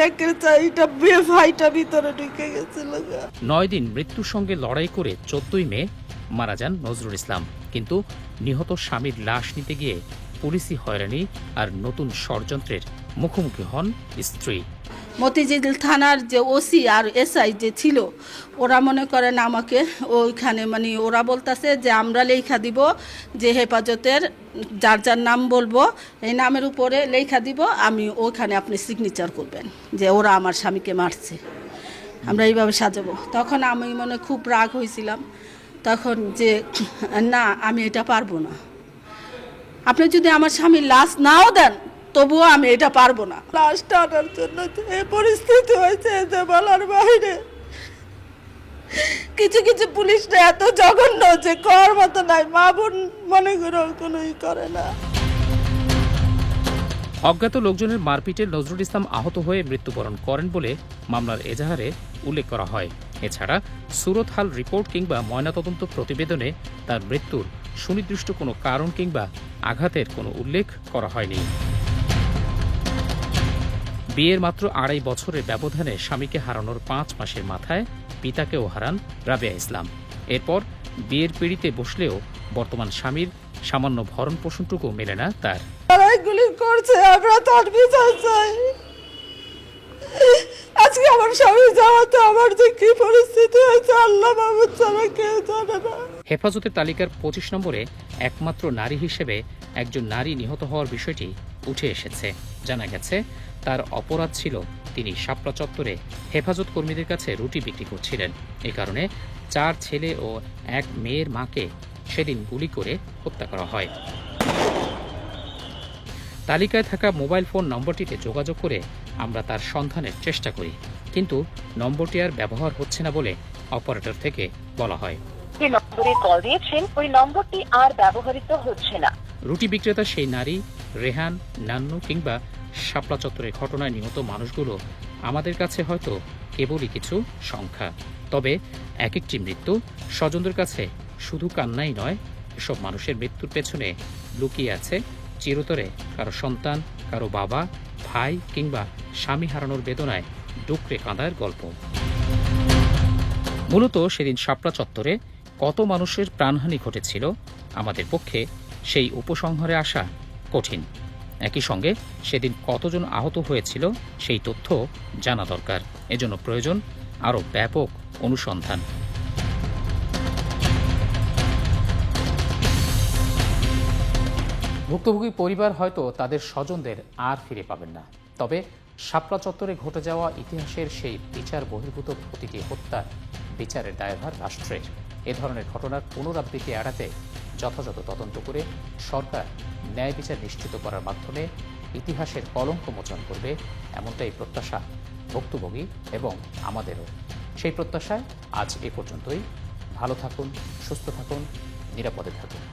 এটা ভাইটা ভিতরে ঢুকে গেছিল। 9 দিন মৃত্যুর সঙ্গে লড়াই করে 14ই মে মারা যান নজরুল ইসলাম। কিন্তু নিহত স্বামীর লাশ নিতে গিয়ে পুলিশি হয়রানি আর নতুন ষড়যন্ত্রের মুখোমুখি হন স্ত্রী। মতিঝিল থানার যে ওসি আর এসআই যে ছিল, ওরা মনে করেন আমাকে ওইখানে মানে ওরা বলতেছে যে আমরা লেখা দিব যে হেফাজতের যার যার নাম বলবো এই নামের উপরে লেখা দিব, আমি ওখানে আপনি সিগনেচার করবেন যে ওরা আমার স্বামীকে মারছে, আমরা এইভাবে সাজাবো। তখন আমি মনে খুব রাগ হয়েছিলাম, তখন যে না আমি এটা পারবো না, আপনি যদি আমার স্বামীর লাশ নাও দেন তবুও আমি এটা পারবো না। লাশটা আনার জন্য এই পরিস্থিতি হয়েছে যে বলার বাইরে। কিছু কিছু পুলিশরা এত জঘন্য যে কর মতো নাই, মা বোন মনে করে কোনো করে না। অজ্ঞাত লোকজনের মারপিটে নজরুল ইসলাম আহত হয়ে মৃত্যুবরণ করেন বলে মামলার এজাহারে উল্লেখ করা হয়। এছাড়া সুরত হাল রিপোর্ট কিংবা ময়নাতদন্ত প্রতিবেদনে তার মৃত্যুর সুনির্দিষ্ট কোনো কারণ কিংবা আঘাতের কোনো উল্লেখ করা হয়নি। বিয়ের মাত্র ২.৫ বছরের ব্যবধানে স্বামীকে হারানোর ৫ মাসের মাথায় পিতাকেও হারান রাবেয়া ইসলাম। এরপর বিয়ের পিঁড়িতে বসলেও বর্তমান স্বামীর সামান্য ভরণ পোষণটুকু মেলে না তার। গুলি করছে, আমরা তার বিচার চাই। আজকে আমার স্বামী যাওয়াতে আমার যে কি পরিস্থিতি হয়েছে আল্লাহ মাহবুব ছাড়া কেউ জানে না। হেফাজতের তালিকার ২৫ নম্বরে একমাত্র নারী হিসেবে একজন নারী নিহত হওয়ার বিষয়টি উঠে এসেছে। জানা গেছে তার অপরাধ ছিল তিনি শাপলা চত্বরে হেফাজত কর্মীদের কাছে রুটি বিক্রি করছিলেন। এ কারণে ৪ ছেলে ও ১ মেয়ের মাকে সেদিন গুলি করে হত্যা করা হয়। তালিকায় থাকা মোবাইল ফোন নম্বরটিতে যোগাযোগ করে আমরা তার সন্ধানের চেষ্টা করি, কিন্তু নম্বরটি আর ব্যবহার হচ্ছে না বলে অপারেটর থেকে বলা হয়। যে নম্বরে কল দিয়েছেন ওই নম্বরটি আর ব্যবহৃত হচ্ছে না। রুটি বিক্রেতা সেই নারী, রেহান, নান্নু কিংবা শাপলা চত্বরের ঘটনায় নিহত মানুষগুলো আমাদের কাছে হয়তো কেবলই কিছু সংখ্যা। তবে এক একটি মৃত্যু স্বজনদের কাছে শুধু কান্নাই নয়, এসব মানুষের মৃত্যুর পেছনে লুকিয়ে আছে চিরতরে কারো সন্তান, কারো বাবা, ভাই কিংবা স্বামী হারানোর বেদনায় ডুকরে কাঁদার গল্প। মূলত সেদিন শাপলা চত্বরে কত মানুষের প্রাণহানি ঘটেছিল আমাদের পক্ষে সেই উপসংহারে আসা কঠিন। একই সঙ্গে সেদিন কতজন আহত হয়েছিল সেই তথ্য জানা দরকার। এজন্য প্রয়োজন আরও ব্যাপক অনুসন্ধান। ভুক্তভোগী পরিবার হয়তো তাদের স্বজনদের আর ফিরে পাবেন না, তবে শাপলা চত্বরে ঘটে যাওয়া ইতিহাসের সেই বিচার বহির্ভূত প্রতিটি হত্যার বিচারের দায়ভার রাষ্ট্রের। এ ধরনের ঘটনার পুনরাবৃত্তি এড়াতে যথাযথ তদন্ত করে সরকার ন্যায় বিচার নিশ্চিত করার মাধ্যমে ইতিহাসের কলঙ্ক মোচন করবে, এমনটাই প্রত্যাশা ভুক্তভোগী এবং আমাদেরও। সেই প্রত্যাশায় আজ এ পর্যন্তই। ভালো থাকুন, সুস্থ থাকুন, নিরাপদে থাকুন।